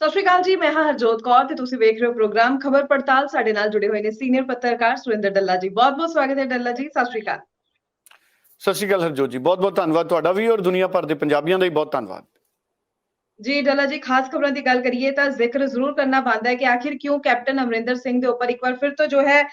ਸਤਿ ਸ਼੍ਰੀ ਅਕਾਲ ਜੀ। ਮੈਂ ਹਾਂ ਹਰਜੋਤ ਕੌਰ ਤੇ ਤੁਸੀਂ ਵੇਖ ਰਹੇ ਹੋ ਪ੍ਰੋਗਰਾਮ ਖਬਰ ਪੜਤਾਲ। ਸਾਡੇ ਨਾਲ ਜੁੜੇ ਹੋਏ ਨੇ ਸੀਨੀਅਰ ਪੱਤਰਕਾਰ ਸੁਰਿੰਦਰ ਡੱਲਾ ਜੀ। ਬਹੁਤ-ਬਹੁਤ ਸਵਾਗਤ ਹੈ ਡੱਲਾ ਜੀ। ਸਤਿ ਸ਼੍ਰੀ ਅਕਾਲ। ਸਤਿ ਸ਼੍ਰੀ ਅਕਾਲ ਹਰਜੋਤ ਜੀ, ਬਹੁਤ-ਬਹੁਤ ਧੰਨਵਾਦ ਤੁਹਾਡਾ ਵੀ ਔਰ ਦੁਨੀਆ ਭਰ ਦੇ ਪੰਜਾਬੀਆਂ ਦਾ ਵੀ ਬਹੁਤ ਧੰਨਵਾਦ। ਜੀ ਡੱਲਾ ਜੀ, ਖਾਸ ਖਬਰਾਂ ਦੀ ਗੱਲ ਕਰੀਏ ਤਾਂ ਜ਼ਿਕਰ ਜ਼ਰੂਰ ਕਰਨਾ ਬਣਦਾ ਹੈ ਕਿ ਆਖਿਰ ਕਿਉਂ ਕੈਪਟਨ ਅਮਰਿੰਦਰ ਸਿੰਘ ਦੇ ਉੱਪਰ ਇੱਕ ਵਾਰ ਫਿਰ ਤੋਂ ਜੋ ਹੈ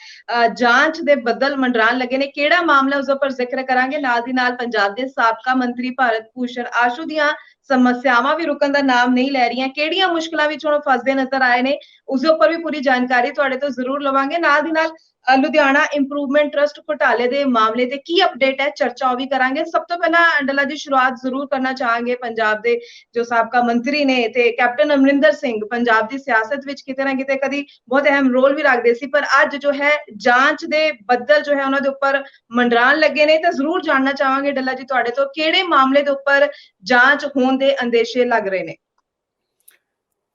ਜਾਂਚ ਦੇ ਬੱਦਲ ਮੰਡਰਾਣ ਲੱਗੇ ਨੇ। ਕਿਹੜਾ ਮਾਮਲਾ ਉਸ ਉੱਪਰ ਜ਼ਿਕਰ ਕਰਾਂਗੇ। ਨਾਲ ਦੀ ਨਾਲ ਪੰਜਾਬ ਦੇ ਸਾਬਕਾ ਮੰਤਰੀ ਭਾਰਤ ਭੂਸ਼ਣ ਆਸ਼ੂ ਦੀਆਂ ਸਮੱਸਿਆਵਾਂ ਵੀ ਰੁਕਣ ਦਾ ਨਾਮ ਨਹੀਂ ਲੈ ਰਹੀਆਂ। ਕਿਹੜੀਆਂ ਮੁਸ਼ਕਲਾਂ ਵਿੱਚ ਹੁਣ ਫਸਦੇ ਨਜ਼ਰ ਆਏ ਨੇ, ਉਸ ਦੇ ਉੱਪਰ ਵੀ ਪੂਰੀ ਜਾਣਕਾਰੀ ਤੁਹਾਡੇ ਤੋਂ ਜ਼ਰੂਰ ਲਵਾਂਗੇ। ਨਾਲ ਦੀ ਨਾਲ ਲੁਧਿਆਣਾ ਇੰਪਰੂਵਮੈਂਟ ਟਰਸਟ ਘੁਟਾਲੇ ਦੇ ਮਾਮਲੇ ਤੇ ਕੀ ਅਪਡੇਟ ਹੈ, ਚਰਚਾ ਉਹ ਵੀ ਕਰਾਂਗੇ। ਸਭ ਤੋਂ ਪਹਿਲਾਂ ਡੱਲਾ ਜੀ, ਸ਼ੁਰੂਆਤ ਜ਼ਰੂਰ ਕਰਨਾ ਚਾਹਾਂਗੇ ਪੰਜਾਬ ਦੇ ਜੋ ਸਾਬਕਾ ਮੰਤਰੀ ਨੇ ਤੇ ਕੈਪਟਨ ਅਮਰਿੰਦਰ ਸਿੰਘ ਪੰਜਾਬ ਦੀ ਸਿਆਸਤ ਵਿੱਚ ਕਿਤੇ ਨਾ ਕਿਤੇ ਕਦੀ ਬਹੁਤ ਅਹਿਮ ਰੋਲ ਵੀ ਰੱਖਦੇ ਸੀ, ਪਰ ਅੱਜ ਜੋ ਹੈ ਜਾਂਚ ਦੇ ਬੱਦਲ ਜੋ ਹੈ ਉਹਨਾਂ ਦੇ ਉੱਪਰ ਮੰਡਰਾਣ ਲੱਗੇ ਨੇ। ਤਾਂ ਜ਼ਰੂਰ ਜਾਣਨਾ ਚਾਹਾਂਗੇ ਡੱਲਾ ਜੀ ਤੁਹਾਡੇ ਤੋਂ, ਕਿਹੜੇ ਮਾਮਲੇ ਦੇ ਉੱਪਰ ਜਾਂਚ ਹੋਣ ਦੇ ਅੰਦੇਸ਼ੇ ਲੱਗ ਰਹੇ ਨੇ।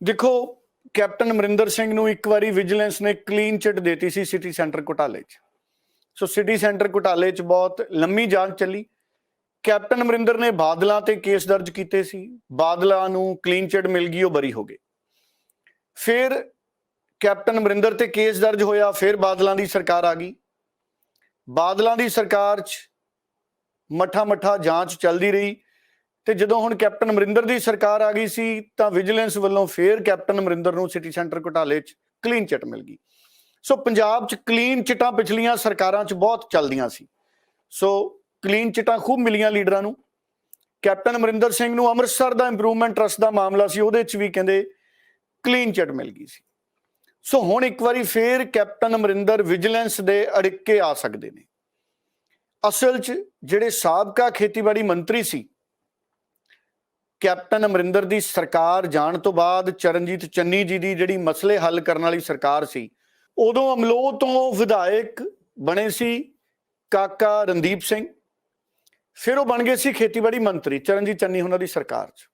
ਦੇਖੋ, ਕੈਪਟਨ ਅਮਰਿੰਦਰ ਸਿੰਘ ਨੂੰ ਇੱਕ ਵਾਰੀ ਵਿਜੀਲੈਂਸ ਨੇ ਕਲੀਨ ਚਿੱਟ ਦੇਤੀ ਸੀ ਸਿਟੀ ਸੈਂਟਰ ਘੁਟਾਲੇ 'ਚ। ਸੋ ਸਿਟੀ ਸੈਂਟਰ ਘੁਟਾਲੇ 'ਚ ਬਹੁਤ ਲੰਮੀ ਜਾਂਚ ਚੱਲੀ। ਕੈਪਟਨ ਅਮਰਿੰਦਰ ਨੇ ਬਾਦਲਾਂ ਤੇ ਕੇਸ ਦਰਜ ਕੀਤੇ ਸੀ, ਬਾਦਲਾਂ ਨੂੰ ਕਲੀਨ ਚਿੱਟ ਮਿਲ ਗਈ, ਉਹ ਬਰੀ ਹੋ ਗਏ। ਫਿਰ ਕੈਪਟਨ ਅਮਰਿੰਦਰ ਤੇ ਕੇਸ ਦਰਜ ਹੋਇਆ, ਫਿਰ ਬਾਦਲਾਂ ਦੀ ਸਰਕਾਰ ਆ ਗਈ। ਬਾਦਲਾਂ ਦੀ ਸਰਕਾਰ 'ਚ ਮੱਠਾ ਜਾਂਚ ਚੱਲਦੀ ਰਹੀ ਤੇ ਜਦੋਂ ਹੁਣ ਕੈਪਟਨ ਅਮਰਿੰਦਰ ਦੀ ਸਰਕਾਰ ਆ ਗਈ ਸੀ ਤਾਂ ਵਿਜੀਲੈਂਸ ਵੱਲੋਂ ਫਿਰ ਕੈਪਟਨ ਅਮਰਿੰਦਰ ਨੂੰ ਸਿਟੀ ਸੈਂਟਰ ਘੁਟਾਲੇ 'ਚ ਕਲੀਨ ਚਿੱਟ ਮਿਲ ਗਈ। ਸੋ ਪੰਜਾਬ 'ਚ ਕਲੀਨ ਚਿੱਟਾਂ ਪਿਛਲੀਆਂ ਸਰਕਾਰਾਂ 'ਚ ਬਹੁਤ ਚੱਲਦੀਆਂ ਸੀ। ਸੋ ਕਲੀਨ ਚਿੱਟਾਂ ਖੂਬ ਮਿਲੀਆਂ ਲੀਡਰਾਂ ਨੂੰ। ਕੈਪਟਨ ਅਮਰਿੰਦਰ ਸਿੰਘ ਨੂੰ ਅੰਮ੍ਰਿਤਸਰ ਦਾ ਇੰਪਰੂਵਮੈਂਟ ਟਰਸਟ ਦਾ ਮਾਮਲਾ ਸੀ, ਉਹਦੇ 'ਚ ਵੀ ਕਹਿੰਦੇ ਕਲੀਨ ਚਿੱਟ ਮਿਲ ਗਈ ਸੀ। ਸੋ ਹੁਣ ਇੱਕ ਵਾਰੀ ਫਿਰ ਕੈਪਟਨ ਅਮਰਿੰਦਰ ਵਿਜੀਲੈਂਸ ਦੇ ਅੜਿੱਕੇ ਆ ਸਕਦੇ ਨੇ। ਅਸਲ 'ਚ ਜਿਹੜੇ ਸਾਬਕਾ ਖੇਤੀਬਾੜੀ ਮੰਤਰੀ ਸੀ, ਕੈਪਟਨ ਅਮਰਿੰਦਰ ਦੀ ਸਰਕਾਰ ਜਾਣ ਤੋਂ ਬਾਅਦ ਚਰਨਜੀਤ ਚੰਨੀ ਜੀ ਦੀ ਜਿਹੜੀ ਮਸਲੇ ਹੱਲ ਕਰਨ ਵਾਲੀ ਸਰਕਾਰ ਸੀ, ਉਦੋਂ ਅਮਲੋਹ ਤੋਂ ਵਿਧਾਇਕ ਬਣੇ ਸੀ ਕਾਕਾ ਰਣਦੀਪ ਸਿੰਘ। ਫਿਰ ਉਹ ਬਣ ਗਏ ਸੀ ਖੇਤੀਬਾੜੀ ਮੰਤਰੀ ਚਰਨਜੀਤ ਚੰਨੀ ਉਹਨਾਂ ਦੀ ਸਰਕਾਰ 'ਚ।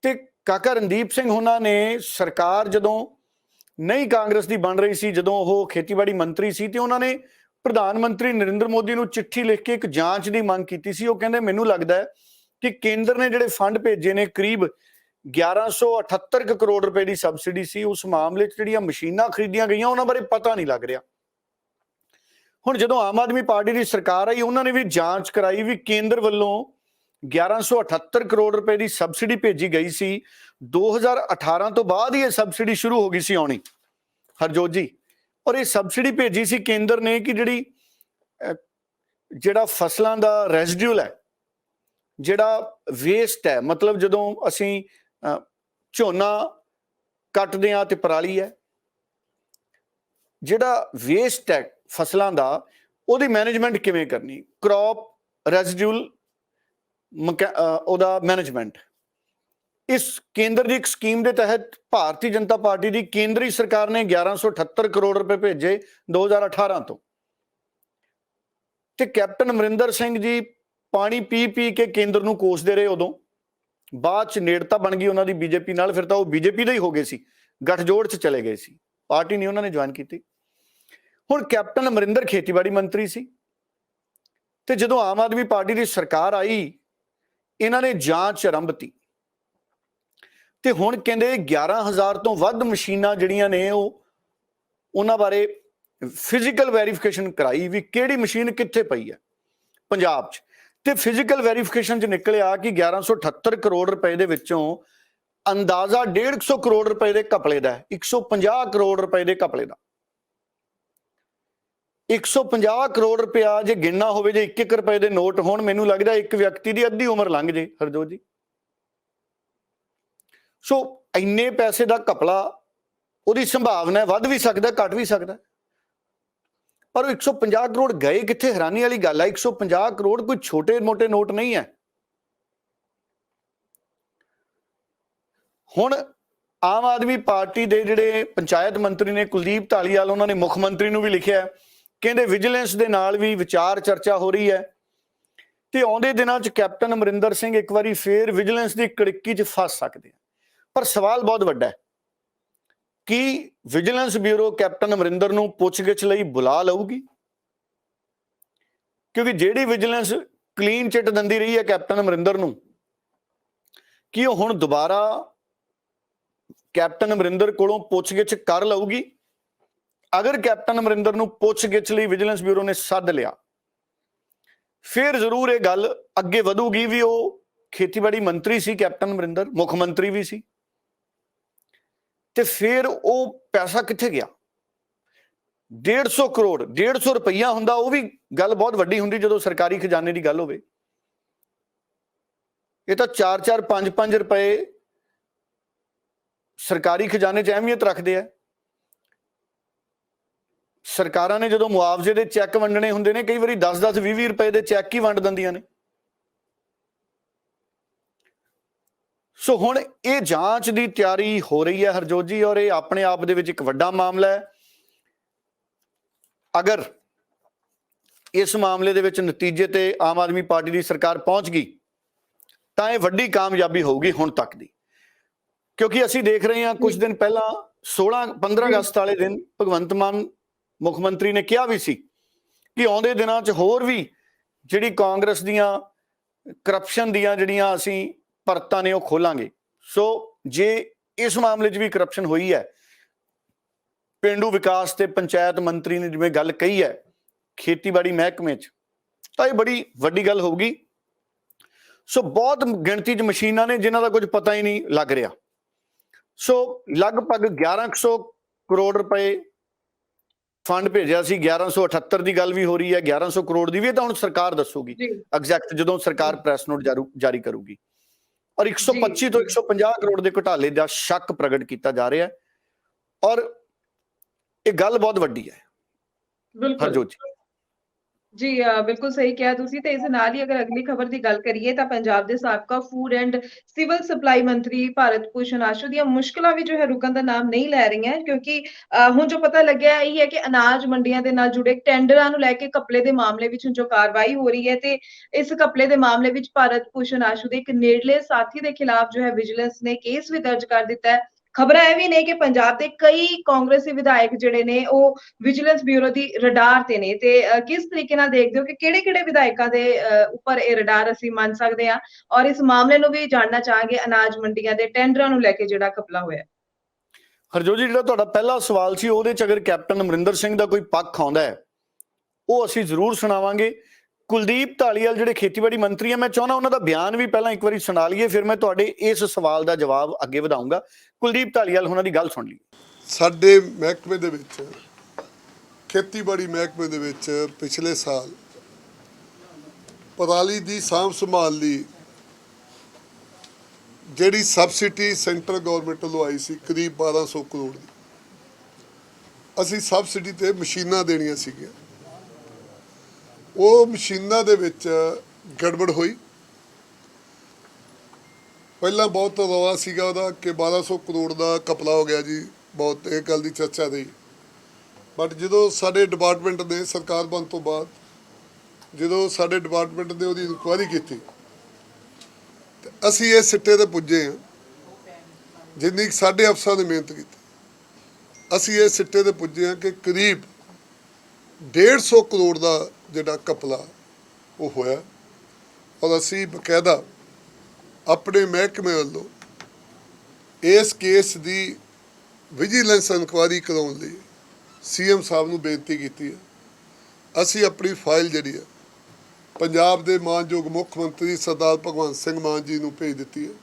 ਤੇ ਕਾਕਾ ਰਣਦੀਪ ਸਿੰਘ ਉਹਨਾਂ ਨੇ ਸਰਕਾਰ ਜਦੋਂ ਨਹੀਂ ਕਾਂਗਰਸ ਦੀ ਬਣ ਰਹੀ ਸੀ, ਜਦੋਂ ਉਹ ਖੇਤੀਬਾੜੀ ਮੰਤਰੀ ਸੀ, ਤੇ ਉਹਨਾਂ ਨੇ ਪ੍ਰਧਾਨ ਮੰਤਰੀ ਨਰਿੰਦਰ ਮੋਦੀ ਨੂੰ ਚਿੱਠੀ ਲਿਖ ਕੇ ਇੱਕ ਜਾਂਚ ਦੀ ਮੰਗ ਕੀਤੀ ਸੀ। ਉਹ ਕਹਿੰਦੇ ਮੈਨੂੰ ਲੱਗਦਾ ਹੈ ਕਿ ਕੇਂਦਰ ਨੇ ਜਿਹੜੇ ਫੰਡ ਭੇਜੇ ਨੇ, ਕਰੀਬ 1178 ਕਰੋੜ ਰੁਪਏ ਦੀ ਸਬਸਿਡੀ ਸੀ, ਉਸ ਮਾਮਲੇ 'ਚ ਜਿਹੜੀਆਂ ਮਸ਼ੀਨਾਂ ਖਰੀਦੀਆਂ ਗਈਆਂ ਉਹਨਾਂ ਬਾਰੇ ਪਤਾ ਨਹੀਂ ਲੱਗ ਰਿਹਾ। ਹੁਣ ਜਦੋਂ ਆਮ ਆਦਮੀ ਪਾਰਟੀ ਦੀ ਸਰਕਾਰ ਆਈ, ਉਹਨਾਂ ਨੇ ਵੀ ਜਾਂਚ ਕਰਾਈ ਵੀ ਕੇਂਦਰ ਵੱਲੋਂ 1178 ਕਰੋੜ ਰੁਪਏ ਦੀ ਸਬਸਿਡੀ ਭੇਜੀ ਗਈ ਸੀ। 2018 ਤੋਂ ਬਾਅਦ ਹੀ ਇਹ ਸਬਸਿਡੀ ਸ਼ੁਰੂ ਹੋ ਗਈ ਸੀ ਆਉਣੀ ਹਰਜੋਤ ਜੀ। ਔਰ ਇਹ ਸਬਸਿਡੀ ਭੇਜੀ ਸੀ ਕੇਂਦਰ ਨੇ ਕਿ ਜਿਹੜਾ ਫਸਲਾਂ ਦਾ ਰੈਜ਼ੀਡਿਊਲ ਹੈ, ਜਿਹੜਾ ਵੇਸਟ ਹੈ, ਮਤਲਬ ਜਦੋਂ ਅਸੀਂ ਝੋਨਾ ਕੱਟਦੇ ਹਾਂ ਤੇ ਪਰਾਲੀ ਹੈ, ਜਿਹੜਾ ਵੇਸਟ ਹੈ ਫਸਲਾਂ ਦਾ, ਉਹਦੀ ਮੈਨੇਜਮੈਂਟ ਕਿਵੇਂ ਕਰਨੀ, ਕ੍ਰੌਪ ਰੈਜ਼ੀਡਿਊਲ ਉਹਦਾ ਮੈਨੇਜਮੈਂਟ। ਇਸ ਕੇਂਦਰ ਦੀ ਇੱਕ ਸਕੀਮ ਦੇ ਤਹਿਤ ਭਾਰਤੀ ਜਨਤਾ ਪਾਰਟੀ ਦੀ ਕੇਂਦਰੀ ਸਰਕਾਰ ਨੇ 1178 ਕਰੋੜ ਰੁਪਏ ਭੇਜੇ 2018 ਤੋਂ। ਤੇ ਕੈਪਟਨ ਅਮਰਿੰਦਰ ਸਿੰਘ ਜੀ ਪਾਣੀ ਪੀ ਕੇ ਕੇਂਦਰ ਨੂੰ ਕੋਸਦੇ ਰਹੇ। ਉਦੋਂ ਬਾਅਦ 'ਚ ਨੇੜਤਾ ਬਣ ਗਈ ਉਹਨਾਂ ਦੀ ਬੀਜੇਪੀ ਨਾਲ, ਫਿਰ ਤਾਂ ਉਹ ਬੀਜੇਪੀ ਦੇ ਹੀ ਹੋ ਗਏ ਸੀ, ਗੱਠਜੋੜ 'ਚ ਚਲੇ ਗਏ ਸੀ, ਪਾਰਟੀ ਨਹੀਂ ਉਹਨਾਂ ਨੇ ਜੁਆਇਨ ਕੀਤੀ। ਹੁਣ ਕੈਪਟਨ ਅਮਰਿੰਦਰ ਖੇਤੀਬਾੜੀ ਮੰਤਰੀ ਸੀ ਤੇ ਜਦੋਂ ਆਮ ਆਦਮੀ ਪਾਰਟੀ ਦੀ ਸਰਕਾਰ ਆਈ, ਇਹਨਾਂ ਨੇ ਜਾਂਚ ਆਰੰਭਤੀ ਤੇ ਹੁਣ ਕਹਿੰਦੇ 11,000 ਤੋਂ ਵੱਧ ਮਸ਼ੀਨਾਂ ਜਿਹੜੀਆਂ ਨੇ ਉਹਨਾਂ ਬਾਰੇ ਫਿਜ਼ੀਕਲ ਵੈਰੀਫਿਕੇਸ਼ਨ ਕਰਾਈ ਵੀ ਕਿਹੜੀ ਮਸ਼ੀਨ ਕਿੱਥੇ ਪਈ ਹੈ ਪੰਜਾਬ 'ਚ। ਤੇ ਫਿਜ਼ੀਕਲ ਵੈਰੀਫਿਕੇਸ਼ਨ 'ਚ ਨਿਕਲਿਆ ਕਿ 1178 ਕਰੋੜ ਰੁਪਏ ਦੇ ਵਿੱਚੋਂ ਅੰਦਾਜ਼ਾ 150 ਕਰੋੜ ਰੁਪਏ ਦੇ ਘਪਲੇ ਦਾ ਹੈ, 150 ਕਰੋੜ ਰੁਪਏ ਦੇ ਘਪਲੇ ਦਾ। 150 ਕਰੋੜ ਰੁਪਇਆ ਜੇ ਗਿਣਨਾ ਹੋਵੇ, ਜੇ 1-1 ਰੁਪਏ ਦੇ ਨੋਟ ਹੋਣ, ਮੈਨੂੰ ਲੱਗਦਾ ਇੱਕ ਵਿਅਕਤੀ ਦੀ ਅੱਧੀ ਉਮਰ ਲੰਘ ਜੇ ਹਰਜੋਤ ਜੀ। ਸੋ ਇੰਨੇ ਪੈਸੇ ਦਾ ਘਪਲਾ, ਉਹਦੀ ਸੰਭਾਵਨਾ ਵੱਧ ਵੀ ਸਕਦਾ, ਘਟ ਵੀ ਸਕਦਾ, ਪਰ ਉਹ 150 ਕਰੋੜ ਗਏ ਕਿੱਥੇ? ਹੈਰਾਨੀ ਵਾਲੀ ਗੱਲ ਹੈ। 150 ਕਰੋੜ ਕੋਈ ਛੋਟੇ ਮੋਟੇ ਨੋਟ ਨਹੀਂ ਹੈ। ਹੁਣ ਆਮ ਆਦਮੀ ਪਾਰਟੀ ਦੇ ਜਿਹੜੇ ਪੰਚਾਇਤ ਮੰਤਰੀ ਨੇ ਕੁਲਦੀਪ ਢਾਲੀਵਾਲ, ਉਹਨਾਂ ਨੇ ਮੁੱਖ ਮੰਤਰੀ ਨੂੰ ਵੀ ਲਿਖਿਆ, ਕਹਿੰਦੇ ਵਿਜੀਲੈਂਸ ਦੇ ਨਾਲ ਵੀ ਵਿਚਾਰ ਚਰਚਾ ਹੋ ਰਹੀ ਹੈ ਤੇ ਆਉਂਦੇ ਦਿਨਾਂ 'ਚ ਕੈਪਟਨ ਅਮਰਿੰਦਰ ਸਿੰਘ ਇੱਕ ਵਾਰੀ ਫੇਰ ਵਿਜੀਲੈਂਸ ਦੀ ਕੜਿੱਕੀ 'ਚ ਫਸ ਸਕਦੇ ਆ। ਪਰ ਸਵਾਲ ਬਹੁਤ ਵੱਡਾ ਹੈ ਕਿ ਵਿਜੀਲੈਂਸ ਬਿਊਰੋ ਕੈਪਟਨ ਅਮਰਿੰਦਰ ਨੂੰ ਪੁੱਛਗਿੱਛ ਲਈ ਬੁਲਾ ਲਊਗੀ? ਕਿਉਂਕਿ ਜਿਹੜੀ ਵਿਜੀਲੈਂਸ ਕਲੀਨ ਚਿੱਟ ਦਿੰਦੀ ਰਹੀ ਹੈ ਕੈਪਟਨ ਅਮਰਿੰਦਰ ਨੂੰ, ਕੀ ਉਹ ਹੁਣ ਦੁਬਾਰਾ ਕੈਪਟਨ ਅਮਰਿੰਦਰ ਕੋਲੋਂ ਪੁੱਛਗਿੱਛ ਕਰ ਲਊਗੀ। ਅਗਰ ਕੈਪਟਨ ਅਮਰਿੰਦਰ ਨੂੰ ਪੁੱਛਗਿੱਛ ਲਈ ਵਿਜੀਲੈਂਸ ਬਿਊਰੋ ਨੇ ਸੱਦ ਲਿਆ, ਫਿਰ ਜ਼ਰੂਰ ਇਹ ਗੱਲ ਅੱਗੇ ਵਧੂਗੀ ਵੀ ਉਹ ਖੇਤੀਬਾੜੀ ਮੰਤਰੀ ਸੀ ਕੈਪਟਨ ਅਮਰਿੰਦਰ, ਮੁੱਖ ਮੰਤਰੀ ਵੀ ਸੀ, ਤੇ ਫਿਰ ਉਹ ਪੈਸਾ ਕਿੱਥੇ ਗਿਆ? 150 ਕਰੋੜ 150 ਰੁਪਈਆ ਹੁੰਦਾ, ਉਹ ਵੀ ਗੱਲ ਬਹੁਤ ਵੱਡੀ ਹੁੰਦੀ ਜਦੋਂ ਸਰਕਾਰੀ ਖਜ਼ਾਨੇ ਦੀ ਗੱਲ ਹੋਵੇ। ਇਹ ਤਾਂ 4-4 5-5 ਰੁਪਏ ਸਰਕਾਰੀ ਖਜ਼ਾਨੇ 'ਚ ਅਹਿਮੀਅਤ ਰੱਖਦੇ ਆ। ਸਰਕਾਰਾਂ ਨੇ ਜਦੋਂ ਮੁਆਵਜ਼ੇ ਦੇ ਚੈੱਕ ਵੰਡਣੇ ਹੁੰਦੇ ਨੇ, ਕਈ ਵਾਰੀ 10-10 20-20 ਰੁਪਏ ਦੇ ਚੈੱਕ ਹੀ ਵੰਡ ਦਿੰਦੀਆਂ ਨੇ। ਸੋ ਹੁਣ ਇਹ ਜਾਂਚ ਦੀ ਤਿਆਰੀ ਹੋ ਰਹੀ ਹੈ ਹਰਜੋਤ ਜੀ, ਔਰ ਇਹ ਆਪਣੇ ਆਪ ਦੇ ਵਿੱਚ ਇੱਕ ਵੱਡਾ ਮਾਮਲਾ ਹੈ। ਅਗਰ ਇਸ ਮਾਮਲੇ ਦੇ ਵਿੱਚ ਨਤੀਜੇ ਤੇ ਆਮ ਆਦਮੀ ਪਾਰਟੀ ਦੀ ਸਰਕਾਰ ਪਹੁੰਚ ਗਈ ਤਾਂ ਇਹ ਵੱਡੀ ਕਾਮਯਾਬੀ ਹੋਊਗੀ ਹੁਣ ਤੱਕ ਦੀ, ਕਿਉਂਕਿ ਅਸੀਂ ਦੇਖ ਰਹੇ ਹਾਂ ਕੁਝ ਦਿਨ ਪਹਿਲਾਂ 15 ਅਗਸਤ ਵਾਲੇ ਦਿਨ ਭਗਵੰਤ ਮਾਨ ਮੁੱਖ ਮੰਤਰੀ ਨੇ ਕਿਹਾ ਵੀ ਸੀ ਕਿ ਆਉਂਦੇ ਦਿਨਾਂ 'ਚ ਹੋਰ ਵੀ ਜਿਹੜੀ ਕਾਂਗਰਸ ਦੀਆਂ ਕਰਪਸ਼ਨ ਦੀਆਂ ਜਿਹੜੀਆਂ ਅਸੀਂ ਪਰਤਾਂ ਨੇ ਉਹ ਖੋਲਾਂਗੇ। ਸੋ ਜੇ ਇਸ ਮਾਮਲੇ 'ਚ ਵੀ ਕਰਪਸ਼ਨ ਹੋਈ ਹੈ, ਪੇਂਡੂ ਵਿਕਾਸ ਤੇ ਪੰਚਾਇਤ ਮੰਤਰੀ ਨੇ ਜਿਵੇਂ ਗੱਲ ਕਹੀ ਹੈ ਖੇਤੀਬਾੜੀ ਮਹਿਕਮੇ 'ਚ, ਤਾਂ ਇਹ ਬੜੀ ਵੱਡੀ ਗੱਲ ਹੋਊਗੀ। ਸੋ ਬਹੁਤ ਗਿਣਤੀ 'ਚ ਮਸ਼ੀਨਾਂ ਨੇ ਜਿਨ੍ਹਾਂ ਦਾ ਕੁਝ ਪਤਾ ਹੀ ਨਹੀਂ ਲੱਗ ਰਿਹਾ। ਸੋ ਲਗਭਗ 1100 ਕਰੋੜ ਰੁਪਏ ਫੰਡ ਭੇਜਿਆ ਸੀ, 1178 ਦੀ ਗੱਲ ਵੀ ਹੋ ਰਹੀ ਹੈ, 1100 ਕਰੋੜ ਦੀ ਵੀ, ਇਹ ਤਾਂ ਹੁਣ ਸਰਕਾਰ ਦੱਸੂਗੀ ਐਗਜ਼ੈਕਟ ਜਦੋਂ ਸਰਕਾਰ ਪ੍ਰੈਸ ਨੋਟ ਜਾਰੀ ਕਰੂਗੀ। ਔਰ 125 ਤੋਂ 150 ਕਰੋੜ ਦੇ ਘੁਟਾਲੇ ਦਾ ਸ਼ੱਕ ਪ੍ਰਗਟ ਕੀਤਾ ਜਾ ਰਿਹਾ ਹੈ, ਔਰ ਇਹ ਗੱਲ ਬਹੁਤ ਵੱਡੀ ਹੈ ਹਰਜੋਤ ਜੀ। ਜੀ ਬਿਲਕੁਲ ਸਹੀ ਕਿਹਾ ਤੁਸੀਂ। ਤੇ ਇਸ ਨਾਲ ਹੀ ਅਗਰ ਅਗਲੀ ਖਬਰ ਦੀ ਗੱਲ ਕਰੀਏ ਤਾਂ ਪੰਜਾਬ ਦੇ ਸਾਬਕਾ ਫੂਡ ਐਂਡ ਸਿਵਲ ਸਪਲਾਈ ਮੰਤਰੀ ਭਾਰਤ ਭੂਸ਼ਣ ਆਸ਼ੂ ਦੀਆਂ ਮੁਸ਼ਕਲਾਂ ਵੀ ਜੋ ਹੈ ਰੁਕਣ ਦਾ ਨਾਮ ਨਹੀਂ ਲੈ ਰਹੀਆਂ, ਕਿਉਂਕਿ ਹੁਣ ਜੋ ਪਤਾ ਲੱਗਿਆ ਇਹ ਹੈ ਕਿ ਅਨਾਜ ਮੰਡੀਆਂ ਦੇ ਨਾਲ ਜੁੜੇ ਟੈਂਡਰਾਂ ਨੂੰ ਲੈ ਕੇ ਘਪਲੇ ਦੇ ਮਾਮਲੇ ਵਿੱਚ ਜੋ ਕਾਰਵਾਈ ਹੋ ਰਹੀ ਹੈ, ਤੇ ਇਸ ਘਪਲੇ ਦੇ ਮਾਮਲੇ ਵਿੱਚ ਭਾਰਤ ਭੂਸ਼ਣ ਆਸ਼ੂ ਦੇ ਇੱਕ ਨੇੜਲੇ ਸਾਥੀ ਦੇ ਖਿਲਾਫ ਜੋ ਹੈ ਵਿਜੀਲੈਂਸ ਨੇ ਕੇਸ ਵੀ ਦਰਜ ਕਰ ਦਿੱਤਾ ਹੈ। ਖਬਰਾਂ ਇਹ ਵੀ ਨੇ ਕਿ ਪੰਜਾਬ ਦੇ ਕਈ ਕਾਂਗਰਸੀ ਵਿਧਾਇਕ ਜਿਹੜੇ ਨੇ ਉਹ ਵਿਜੀਲੈਂਸ ਬਿਊਰੋ ਦੀ ਰਡਾਰ ਤੇ ਨੇ, ਤੇ ਕਿਸ ਤਰੀਕੇ ਨਾਲ ਦੇਖਦੇ ਹੋ ਕਿ ਕਿਹੜੇ-ਕਿਹੜੇ ਵਿਧਾਇਕਾਂ ਦੇ ਉੱਪਰ ਇਹ ਰਡਾਰ ਅਸੀਂ ਮੰਨ ਸਕਦੇ ਹਾਂ, ਔਰ ਇਸ ਮਾਮਲੇ ਨੂੰ ਵੀ ਜਾਣਨਾ ਚਾਹਾਂਗੇ ਅਨਾਜ ਮੰਡੀਆਂ ਦੇ ਟੈਂਡਰਾਂ ਨੂੰ ਲੈ ਕੇ ਜਿਹੜਾ ਘਪਲਾ ਹੋਇਆ। ਹਰਜੋਤ ਜੀ, ਜਿਹੜਾ ਤੁਹਾਡਾ ਪਹਿਲਾ ਸਵਾਲ ਸੀ ਉਹਦੇ 'ਚ ਅਗਰ ਕੈਪਟਨ ਅਮਰਿੰਦਰ ਸਿੰਘ ਦਾ ਕੋਈ ਪੱਖ ਆਉਂਦਾ ਹੈ ਉਹ ਅਸੀਂ ਜ਼ਰੂਰ ਸੁਣਾਵਾਂਗੇ। ਕੁਲਦੀਪ ਧਾਲੀਵਾਲ ਜਿਹੜੇ ਖੇਤੀਬਾੜੀ ਮੰਤਰੀ ਆ, ਮੈਂ ਚਾਹੁੰਦਾ ਉਹਨਾਂ ਦਾ ਬਿਆਨ ਵੀ ਪਹਿਲਾਂ ਇੱਕ ਵਾਰੀ ਸੁਣਾ ਲਈਏ, ਫਿਰ ਮੈਂ ਤੁਹਾਡੇ ਇਸ ਸਵਾਲ ਦਾ ਜਵਾਬ ਅੱਗੇ ਵਧਾਊਂਗਾ। ਕੁਲਦੀਪ ਧਾਲੀਵਾਲ ਉਹਨਾਂ ਦੀ ਗੱਲ ਸੁਣ ਲਈ। ਸਾਡੇ ਮਹਿਕਮੇ ਦੇ ਵਿੱਚ, ਖੇਤੀਬਾੜੀ ਮਹਿਕਮੇ ਦੇ ਵਿੱਚ ਪਿਛਲੇ ਸਾਲ ਪਰਾਲੀ ਦੀ ਸਾਂਭ ਸੰਭਾਲ ਲਈ ਜਿਹੜੀ ਸਬਸਿਡੀ ਸੈਂਟਰ ਗਵਰਨਮੈਂਟ ਵੱਲੋਂ ਆਈ ਸੀ ਕਰੀਬ 1200 ਕਰੋੜ ਦੀ, ਅਸੀਂ ਸਬਸਿਡੀ ਤੇ ਮਸ਼ੀਨਾਂ ਦੇਣੀਆਂ ਸੀਗੀਆਂ। ਉਹ ਮਸ਼ੀਨਾਂ ਦੇ ਵਿੱਚ ਗੜਬੜ ਹੋਈ। ਪਹਿਲਾਂ ਬਹੁਤ ਰੌਲਾ ਸੀਗਾ ਉਹਦਾ ਕਿ 1200 ਕਰੋੜ ਦਾ ਘਪਲਾ ਹੋ ਗਿਆ ਜੀ, ਬਹੁਤ ਇਹ ਗੱਲ ਦੀ ਚਰਚਾ ਰਹੀ। ਬਟ ਜਦੋਂ ਸਾਡੇ ਡਿਪਾਰਟਮੈਂਟ ਨੇ ਸਰਕਾਰ ਬਣਨ ਤੋਂ ਬਾਅਦ ਜਦੋਂ ਸਾਡੇ ਡਿਪਾਰਟਮੈਂਟ ਨੇ ਉਹਦੀ ਇਨਕੁਆਇਰੀ ਕੀਤੀ ਤੇ ਅਸੀਂ ਇਹ ਸਿੱਟੇ ਤੇ ਪੁੱਜੇ ਹਾਂ, ਜਿੰਨੀ ਸਾਡੇ ਅਫਸਰਾਂ ਨੇ ਮਿਹਨਤ ਕੀਤੀ, ਅਸੀਂ ਇਹ ਸਿੱਟੇ ਤੇ ਪੁੱਜੇ ਹਾਂ ਕਿ ਕਰੀਬ 150 ਕਰੋੜ ਦਾ ਜਿਹੜਾ ਘਪਲਾ ਉਹ ਹੋਇਆ। ਔਰ ਅਸੀਂ ਬਕਾਇਦਾ ਆਪਣੇ ਮਹਿਕਮੇ ਵੱਲੋਂ ਇਸ ਕੇਸ ਦੀ ਵਿਜੀਲੈਂਸ ਇਨਕੁਆਇਰੀ ਕਰਾਉਣ ਲਈ ਸੀਐਮ ਸਾਹਿਬ ਨੂੰ ਬੇਨਤੀ ਕੀਤੀ ਹੈ। ਅਸੀਂ ਆਪਣੀ ਫਾਈਲ ਜਿਹੜੀ ਹੈ ਪੰਜਾਬ ਦੇ ਮਾਨਯੋਗ ਮੁੱਖ ਮੰਤਰੀ ਸਰਦਾਰ ਭਗਵੰਤ ਸਿੰਘ ਮਾਨ ਜੀ ਨੂੰ ਭੇਜ ਦਿੱਤੀ ਹੈ,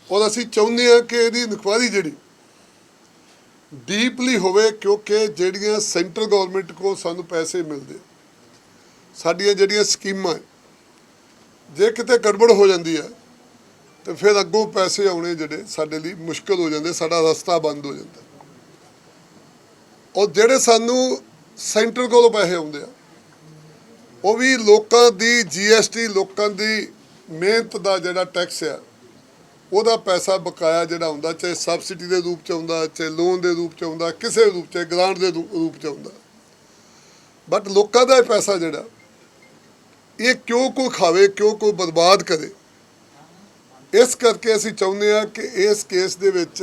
ਔਰ ਅਸੀਂ ਚਾਹੁੰਦੇ ਹਾਂ ਕਿ ਇਹਦੀ ਇਨਕੁਆਇਰੀ ਜਿਹੜੀ ਡੀਪਲੀ ਹੋਵੇ, ਕਿਉਂਕਿ ਜਿਹੜੀਆਂ ਸੈਂਟਰ ਗਵਰਨਮੈਂਟ ਕੋਲ ਸਾਨੂੰ ਪੈਸੇ ਮਿਲਦੇ, ਸਾਡੀਆਂ ਜਿਹੜੀਆਂ ਸਕੀਮਾਂ ਜੇ ਕਿਤੇ ਗੜਬੜ ਹੋ ਜਾਂਦੀ ਹੈ ਤੇ ਫਿਰ ਅੱਗੋਂ ਪੈਸੇ ਆਉਣੇ ਜਿਹੜੇ ਸਾਡੇ ਲਈ ਮੁਸ਼ਕਲ ਹੋ ਜਾਂਦੇ, ਸਾਡਾ ਰਸਤਾ ਬੰਦ ਹੋ ਜਾਂਦਾ। ਔਰ ਜਿਹੜੇ ਸਾਨੂੰ ਸੈਂਟਰ ਕੋਲੋਂ ਪੈਸੇ ਆਉਂਦੇ ਆ ਉਹ ਵੀ ਲੋਕਾਂ ਦੀ ਜੀਐਸਟੀ, ਲੋਕਾਂ ਦੀ ਮਿਹਨਤ ਦਾ ਜਿਹੜਾ ਟੈਕਸ ਆ ਉਹਦਾ ਪੈਸਾ ਬਕਾਇਆ ਜਿਹੜਾ ਆਉਂਦਾ, ਚਾਹੇ ਸਬਸਿਡੀ ਦੇ ਰੂਪ 'ਚ ਆਉਂਦਾ, ਚਾਹੇ ਲੋਨ ਦੇ ਰੂਪ 'ਚ ਆਉਂਦਾ, ਕਿਸੇ ਰੂਪ 'ਚ, ਗ੍ਰਾਂਟ ਦੇ ਰੂਪ 'ਚ ਆਉਂਦਾ। ਬਟ ਲੋਕਾਂ ਦਾ ਇਹ ਪੈਸਾ ਜਿਹੜਾ ਇਹ ਕਿਉਂ ਕੋਈ ਖਾਵੇ, ਕਿਉਂ ਕੋਈ ਬਰਬਾਦ ਕਰੇ। ਇਸ ਕਰਕੇ ਅਸੀਂ ਚਾਹੁੰਦੇ ਹਾਂ ਕਿ ਇਸ ਕੇਸ ਦੇ ਵਿੱਚ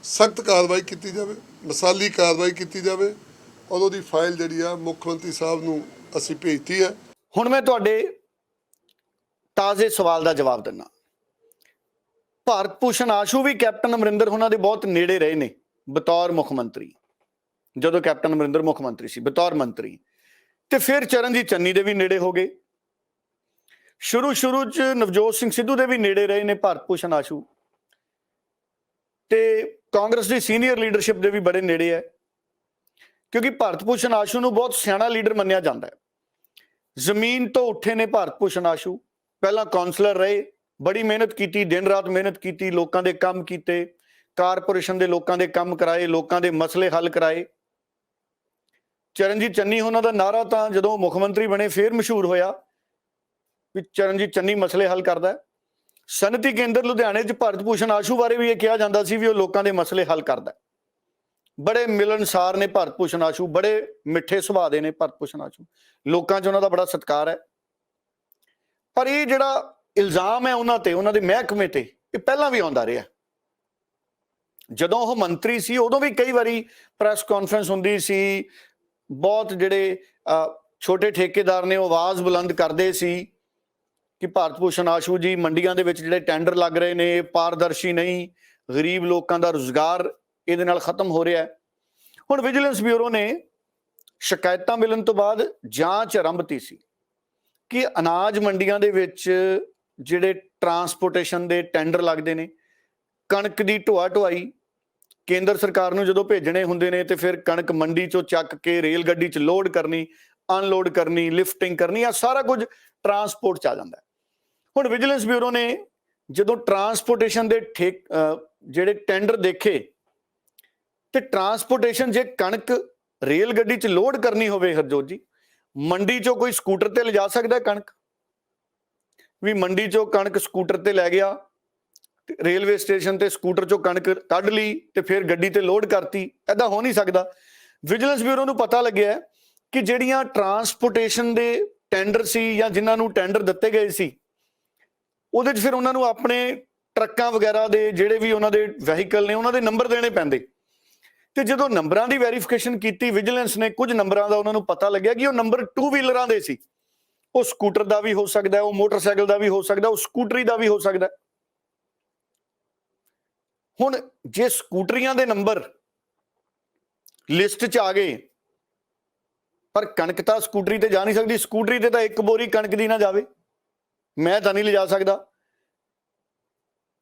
ਸਖਤ ਕਾਰਵਾਈ ਕੀਤੀ ਜਾਵੇ, ਮਿਸਾਲੀ ਕਾਰਵਾਈ ਕੀਤੀ ਜਾਵੇ, ਔਰ ਉਹਦੀ ਫਾਈਲ ਜਿਹੜੀ ਆ ਮੁੱਖ ਮੰਤਰੀ ਸਾਹਿਬ ਨੂੰ ਅਸੀਂ ਭੇਜਤੀ ਹੈ। ਹੁਣ ਮੈਂ ਤੁਹਾਡੇ ਤਾਜ਼ੇ ਸਵਾਲ ਦਾ ਜਵਾਬ ਦਿੰਦਾ। ਭਾਰਤ ਭੂਸ਼ਣ ਆਸ਼ੂ ਵੀ ਕੈਪਟਨ ਅਮਰਿੰਦਰ ਉਹਨਾਂ ਦੇ ਬਹੁਤ ਨੇੜੇ ਰਹੇ ਨੇ ਬਤੌਰ ਮੁੱਖ ਮੰਤਰੀ, ਜਦੋਂ ਕੈਪਟਨ ਅਮਰਿੰਦਰ ਮੁੱਖ ਮੰਤਰੀ ਸੀ ਬਤੌਰ ਮੰਤਰੀ। ਤੇ ਫਿਰ ਚਰਨਜੀਤ ਚੰਨੀ ਦੇ ਵੀ ਨੇੜੇ ਹੋ ਗਏ। ਸ਼ੁਰੂ 'ਚ ਨਵਜੋਤ ਸਿੰਘ ਸਿੱਧੂ ਦੇ ਵੀ ਨੇੜੇ ਰਹੇ ਨੇ ਭਾਰਤ ਭੂਸ਼ਣ ਆਸ਼ੂ, ਤੇ ਕਾਂਗਰਸ ਦੀ ਸੀਨੀਅਰ ਲੀਡਰਸ਼ਿਪ ਦੇ ਵੀ ਬੜੇ ਨੇੜੇ ਹੈ, ਕਿਉਂਕਿ ਭਾਰਤ ਭੂਸ਼ਣ ਆਸ਼ੂ ਨੂੰ ਬਹੁਤ ਸਿਆਣਾ ਲੀਡਰ ਮੰਨਿਆ ਜਾਂਦਾ ਹੈ। ਜ਼ਮੀਨ ਤੋਂ ਉੱਠੇ ਨੇ ਭਾਰਤ ਭੂਸ਼ਣ ਆਸ਼ੂ, ਪਹਿਲਾਂ ਕਾਉਂਸਲਰ ਰਹੇ, ਬੜੀ ਮਿਹਨਤ ਕੀਤੀ, ਦਿਨ ਰਾਤ ਮਿਹਨਤ ਕੀਤੀ, ਲੋਕਾਂ ਦੇ ਕੰਮ ਕੀਤੇ, ਕਾਰਪੋਰੇਸ਼ਨ ਦੇ ਲੋਕਾਂ ਦੇ ਕੰਮ ਕਰਾਏ, ਲੋਕਾਂ ਦੇ ਮਸਲੇ ਹੱਲ ਕਰਾਏ। ਚਰਨਜੀਤ ਚੰਨੀ ਉਹਨਾਂ ਦਾ ਨਾਰਾ ਤਾਂ ਜਦੋਂ ਮੁੱਖ ਮੰਤਰੀ ਬਣੇ ਫਿਰ ਮਸ਼ਹੂਰ ਹੋਇਆ ਵੀ ਚਰਨਜੀਤ ਚੰਨੀ ਮਸਲੇ ਹੱਲ ਕਰਦਾ ਹੈ। ਸਨਅਤੀ ਕੇਂਦਰ ਲੁਧਿਆਣੇ 'ਚ ਭਾਰਤ ਭੂਸ਼ਣ ਆਸ਼ੂ ਬਾਰੇ ਵੀ ਇਹ ਕਿਹਾ ਜਾਂਦਾ ਸੀ ਵੀ ਉਹ ਲੋਕਾਂ ਦੇ ਮਸਲੇ ਹੱਲ ਕਰਦਾ। ਬੜੇ ਮਿਲਣਸਾਰ ਨੇ ਭਾਰਤ ਭੂਸ਼ਣ ਆਸ਼ੂ, ਬੜੇ ਮਿੱਠੇ ਸੁਭਾਅ ਦੇ ਨੇ ਭਾਰਤ ਭੂਸ਼ਣ ਆਸ਼ੂ, ਲੋਕਾਂ 'ਚ ਉਹਨਾਂ ਦਾ ਬੜਾ ਸਤਿਕਾਰ ਹੈ। ਪਰ ਇਹ ਜਿਹੜਾ ਇਲਜ਼ਾਮ ਹੈ ਉਹਨਾਂ ਤੇ, ਉਹਨਾਂ ਦੇ ਮਹਿਕਮੇ ਤੇ, ਇਹ ਪਹਿਲਾਂ ਵੀ ਆਉਂਦਾ ਰਿਹਾ। ਜਦੋਂ ਉਹ ਮੰਤਰੀ ਸੀ ਉਦੋਂ ਵੀ ਕਈ ਵਾਰੀ ਪ੍ਰੈਸ ਕਾਨਫਰੰਸ ਹੁੰਦੀ ਸੀ, ਬਹੁਤ ਜਿਹੜੇ ਛੋਟੇ ਠੇਕੇਦਾਰ ਨੇ ਉਹ ਆਵਾਜ਼ ਬੁਲੰਦ ਕਰਦੇ ਸੀ ਕਿ ਭਾਰਤ ਭੂਸ਼ਣ ਆਸ਼ੂ ਜੀ ਮੰਡੀਆਂ ਦੇ ਵਿੱਚ ਜਿਹੜੇ ਟੈਂਡਰ ਲੱਗ ਰਹੇ ਨੇ ਪਾਰਦਰਸ਼ੀ ਨਹੀਂ, ਗਰੀਬ ਲੋਕਾਂ ਦਾ ਰੁਜ਼ਗਾਰ ਇਹਦੇ ਨਾਲ ਖਤਮ ਹੋ ਰਿਹਾ ਹੈ। ਹੁਣ ਵਿਜੀਲੈਂਸ ਬਿਊਰੋ ਨੇ ਸ਼ਿਕਾਇਤਾਂ ਮਿਲਣ ਤੋਂ ਬਾਅਦ ਜਾਂਚ ਆਰੰਭਤੀ ਸੀ ਕਿ ਅਨਾਜ ਮੰਡੀਆਂ ਦੇ ਵਿੱਚ ਜਿਹੜੇ ਟਰਾਂਸਪੋਰਟੇਸ਼ਨ ਦੇ ਟੈਂਡਰ ਲੱਗਦੇ ਨੇ, ਕਣਕ ਦੀ ਢੋਆ ਢੁਆਈ ਕੇਂਦਰ ਸਰਕਾਰ ਨੂੰ ਜਦੋਂ ਭੇਜਣੇ ਹੁੰਦੇ ਨੇ ਤੇ ਫਿਰ ਕਣਕ ਮੰਡੀ ਚੋਂ ਚੱਕ ਕੇ ਰੇਲ ਗੱਡੀ 'ਚ ਲੋਡ ਕਰਨੀ, ਅਨਲੋਡ ਕਰਨੀ, ਲਿਫਟਿੰਗ ਕਰਨੀ, ਆ ਸਾਰਾ ਕੁਝ ਟਰਾਂਸਪੋਰਟ 'ਚ ਆ ਜਾਂਦਾ। ਹੁਣ ਵਿਜੀਲੈਂਸ ਬਿਊਰੋ ਨੇ ਜਦੋਂ ਟਰਾਂਸਪੋਰਟੇਸ਼ਨ ਦੇ ਜਿਹੜੇ ਟੈਂਡਰ ਦੇਖੇ ਤੇ ਟਰਾਂਸਪੋਰਟੇਸ਼ਨ ਜੇ ਕਣਕ ਰੇਲ ਗੱਡੀ 'ਚ ਲੋਡ ਕਰਨੀ ਹੋਵੇ, ਹਰਜੋਤ ਜੀ, ਮੰਡੀ 'ਚੋਂ ਕੋਈ ਸਕੂਟਰ ਤੇ ਲਿਜਾ ਸਕਦਾ ਕਣਕ? ਵੀ ਮੰਡੀ 'ਚੋਂ ਕਣਕ ਸਕੂਟਰ ਤੇ ਲੈ ਗਿਆ, ਰੇਲਵੇ ਸਟੇਸ਼ਨ ਤੇ ਸਕੂਟਰ 'ਚੋਂ ਕਣਕ ਕੱਢ ਲਈ ਤੇ ਫਿਰ ਗੱਡੀ ਤੇ ਲੋਡ ਕਰਤੀ, ਐਦਾਂ ਹੋ ਨਹੀਂ ਸਕਦਾ। ਵਿਜੀਲੈਂਸ ਬਿਊਰੋ ਨੂੰ ਪਤਾ ਲੱਗਿਆ ਕਿ ਜਿਹੜੀਆਂ ਟਰਾਂਸਪੋਰਟੇਸ਼ਨ ਦੇ ਟੈਂਡਰ ਸੀ ਜਾਂ ਜਿਨ੍ਹਾਂ ਨੂੰ ਟੈਂਡਰ ਦਿੱਤੇ ਗਏ ਸੀ, ਉਹਦੇ 'ਚ ਫਿਰ ਉਹਨਾਂ ਨੂੰ ਆਪਣੇ ਟਰੱਕਾਂ ਵਗੈਰਾ ਦੇ ਜਿਹੜੇ ਵੀ ਉਹਨਾਂ ਦੇ ਵਹੀਕਲ ਨੇ ਉਹਨਾਂ ਦੇ ਨੰਬਰ ਦੇਣੇ ਪੈਂਦੇ। ਤੇ ਜਦੋਂ ਨੰਬਰਾਂ ਦੀ ਵੈਰੀਫਿਕੇਸ਼ਨ ਕੀਤੀ ਵਿਜੀਲੈਂਸ ਨੇ, ਕੁਝ ਨੰਬਰਾਂ ਦਾ ਉਹਨਾਂ ਨੂੰ ਪਤਾ ਲੱਗਿਆ ਕਿ ਉਹ ਨੰਬਰ 2 ਵੀਲਰਾਂ ਦੇ ਸੀ। ਉਹ ਸਕੂਟਰ ਦਾ ਵੀ ਹੋ ਸਕਦਾ, ਉਹ ਮੋਟਰਸਾਈਕਲ ਦਾ ਵੀ ਹੋ ਸਕਦਾ, ਉਹ ਸਕੂਟਰੀ ਦਾ ਵੀ ਹੋ ਸਕਦਾ। ਹੁਣ ਜੇ ਸਕੂਟਰੀਆਂ ਦੇ ਨੰਬਰ ਲਿਸਟ 'ਚ ਆ ਗਏ ਪਰ ਕਣਕ ਤਾਂ ਸਕੂਟਰੀ ਤੇ ਜਾ ਨਹੀਂ ਸਕਦੀ, ਸਕੂਟਰੀ ਤੇ ਤਾਂ ਇੱਕ ਬੋਰੀ ਕਣਕ ਦੀ ਨਾ ਜਾਵੇ, ਮੈਂ ਤਾਂ ਨਹੀਂ ਲਿਜਾ ਸਕਦਾ।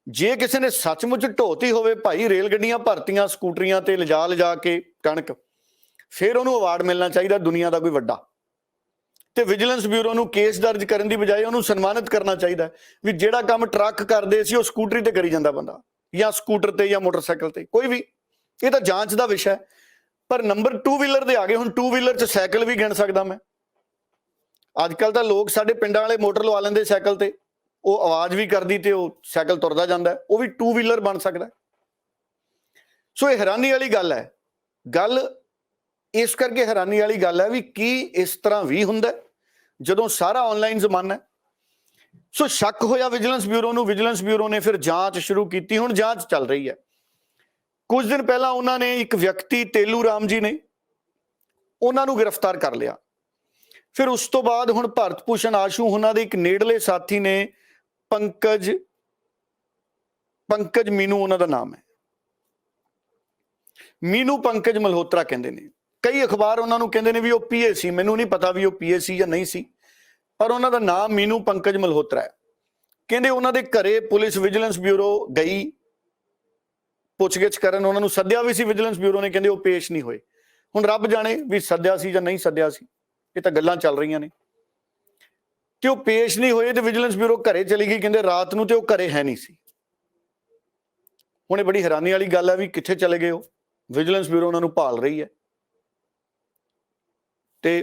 ਜੇ ਕਿਸੇ ਨੇ ਸੱਚਮੁੱਚ ਢੋਤੀ ਹੋਵੇ ਭਾਈ, ਰੇਲ ਗੱਡੀਆਂ ਭਰਤੀਆਂ ਸਕੂਟਰੀਆਂ ਤੇ ਲਿਜਾ ਕੇ ਕਣਕ, ਫਿਰ ਉਹਨੂੰ ਅਵਾਰਡ ਮਿਲਣਾ ਚਾਹੀਦਾ ਦੁਨੀਆ ਦਾ ਕੋਈ ਵੱਡਾ। ਤੇ ਵਿਜੀਲੈਂਸ ਬਿਊਰੋ ਨੂੰ ਕੇਸ ਦਰਜ ਕਰਨ ਦੀ ਬਜਾਏ ਉਹਨੂੰ ਸਨਮਾਨਿਤ ਕਰਨਾ ਚਾਹੀਦਾ ਵੀ ਜਿਹੜਾ ਕੰਮ ਟਰੱਕ ਕਰਦੇ ਸੀ ਉਹ ਸਕੂਟਰੀ ਤੇ ਕਰੀ ਜਾਂਦਾ ਬੰਦਾ, ਜਾਂ ਸਕੂਟਰ ਤੇ ਜਾਂ ਮੋਟਰਸਾਈਕਲ ਤੇ, ਕੋਈ ਵੀ। ਇਹ ਤਾਂ ਜਾਂਚ ਦਾ ਵਿਸ਼ਾ ਹੈ। ਪਰ ਨੰਬਰ 2 ਵੀਲਰ ਦੇ ਆ ਗਏ। ਹੁਣ 2 ਵੀਲਰ 'ਚ ਸਾਈਕਲ ਵੀ ਗਿਣ ਸਕਦਾ ਮੈਂ। ਅੱਜ ਕੱਲ ਤਾਂ ਲੋਕ ਸਾਡੇ ਪਿੰਡਾਂ ਵਾਲੇ ਮੋਟਰ ਲਵਾ ਲੈਂਦੇ ਸਾਈਕਲ ਤੇ, ਉਹ ਆਵਾਜ਼ ਵੀ ਕਰਦੀ ਤੇ ਉਹ ਸਾਈਕਲ ਤੁਰਦਾ ਜਾਂਦਾ, ਉਹ ਵੀ 2 ਵੀਲਰ ਬਣ ਸਕਦਾ। ਸੋ ਇਹ ਹੈਰਾਨੀ ਵਾਲੀ ਗੱਲ ਹੈ। ਗੱਲ ਇਸ ਕਰਕੇ ਹੈਰਾਨੀ ਵਾਲੀ ਗੱਲ ਹੈ ਵੀ ਕੀ ਇਸ ਤਰ੍ਹਾਂ ਵੀ ਹੁੰਦਾ ਜਦੋਂ ਸਾਰਾ ਆਨਲਾਈਨ ਜ਼ਮਾਨਾ ਹੈ। ਸੋ ਸ਼ੱਕ ਹੋਇਆ ਵਿਜੀਲੈਂਸ ਬਿਊਰੋ ਨੂੰ। ਵਿਜੀਲੈਂਸ ਬਿਊਰੋ ਨੇ ਫਿਰ ਜਾਂਚ ਸ਼ੁਰੂ ਕੀਤੀ। ਹੁਣ ਜਾਂਚ ਚੱਲ ਰਹੀ ਹੈ। ਕੁਝ ਦਿਨ ਪਹਿਲਾਂ ਉਹਨਾਂ ਨੇ ਇੱਕ ਵਿਅਕਤੀ ਤੇਲੂ ਰਾਮ ਜੀ ਨੇ, ਉਹਨਾਂ ਨੂੰ ਗ੍ਰਿਫਤਾਰ ਕਰ ਲਿਆ। ਫਿਰ ਉਸ ਤੋਂ ਬਾਅਦ ਹੁਣ ਭਾਰਤ ਭੂਸ਼ਣ ਆਸ਼ੂ ਉਹਨਾਂ ਦੇ ਇੱਕ ਨੇੜਲੇ ਸਾਥੀ ਨੇ, ਪੰਕਜ ਮੀਨੂ ਉਹਨਾਂ ਦਾ ਨਾਮ ਹੈ, ਮੀਨੂ ਪੰਕਜ ਮਲਹੋਤਰਾ ਕਹਿੰਦੇ ਨੇ। ਕਈ ਅਖਬਾਰ ਉਹਨਾਂ ਨੂੰ ਕਹਿੰਦੇ ਨੇ ਵੀ ਉਹ ਪੀਏ ਸੀ, ਮੈਨੂੰ ਨਹੀਂ ਪਤਾ ਵੀ ਉਹ ਪੀਏ ਸੀ ਜਾਂ ਨਹੀਂ ਸੀ, ਪਰ ਉਹਨਾਂ ਦਾ ਨਾਮ ਮੀਨੂ ਪੰਕਜ ਮਲਹੋਤਰਾ ਹੈ। ਕਹਿੰਦੇ ਉਹਨਾਂ ਦੇ ਘਰੇ ਪੁਲਿਸ ਵਿਜੀਲੈਂਸ ਬਿਊਰੋ ਗਈ ਪੁੱਛਗਿੱਛ ਕਰਨ, ਉਹਨਾਂ ਨੂੰ ਸੱਦਿਆ ਵੀ ਸੀ ਵਿਜੀਲੈਂਸ ਬਿਊਰੋ ਨੇ, ਕਹਿੰਦੇ ਉਹ ਪੇਸ਼ ਨਹੀਂ ਹੋਏ। ਹੁਣ ਰੱਬ ਜਾਣੇ ਵੀ ਸੱਦਿਆ ਸੀ ਜਾਂ ਨਹੀਂ ਸੱਦਿਆ ਸੀ, ਇਹ ਤਾਂ ਗੱਲਾਂ ਚੱਲ ਰਹੀਆਂ ਨੇ। ਤੇ ਉਹ ਪੇਸ਼ ਨਹੀਂ ਹੋਏ ਤੇ ਵਿਜੀਲੈਂਸ ਬਿਊਰੋ ਘਰੇ ਚਲੀ ਗਈ, ਕਹਿੰਦੇ ਰਾਤ ਨੂੰ, ਤੇ ਉਹ ਘਰੇ ਹੈ ਨਹੀਂ ਸੀ। ਹੁਣ ਇਹ ਬੜੀ ਹੈਰਾਨੀ ਵਾਲੀ ਗੱਲ ਹੈ ਵੀ ਕਿੱਥੇ ਚਲੇ ਗਏ ਉਹ। ਵਿਜੀਲੈਂਸ ਬਿਊਰੋ ਉਹਨਾਂ ਨੂੰ ਭਾਲ ਰਹੀ ਹੈ। ਤੇ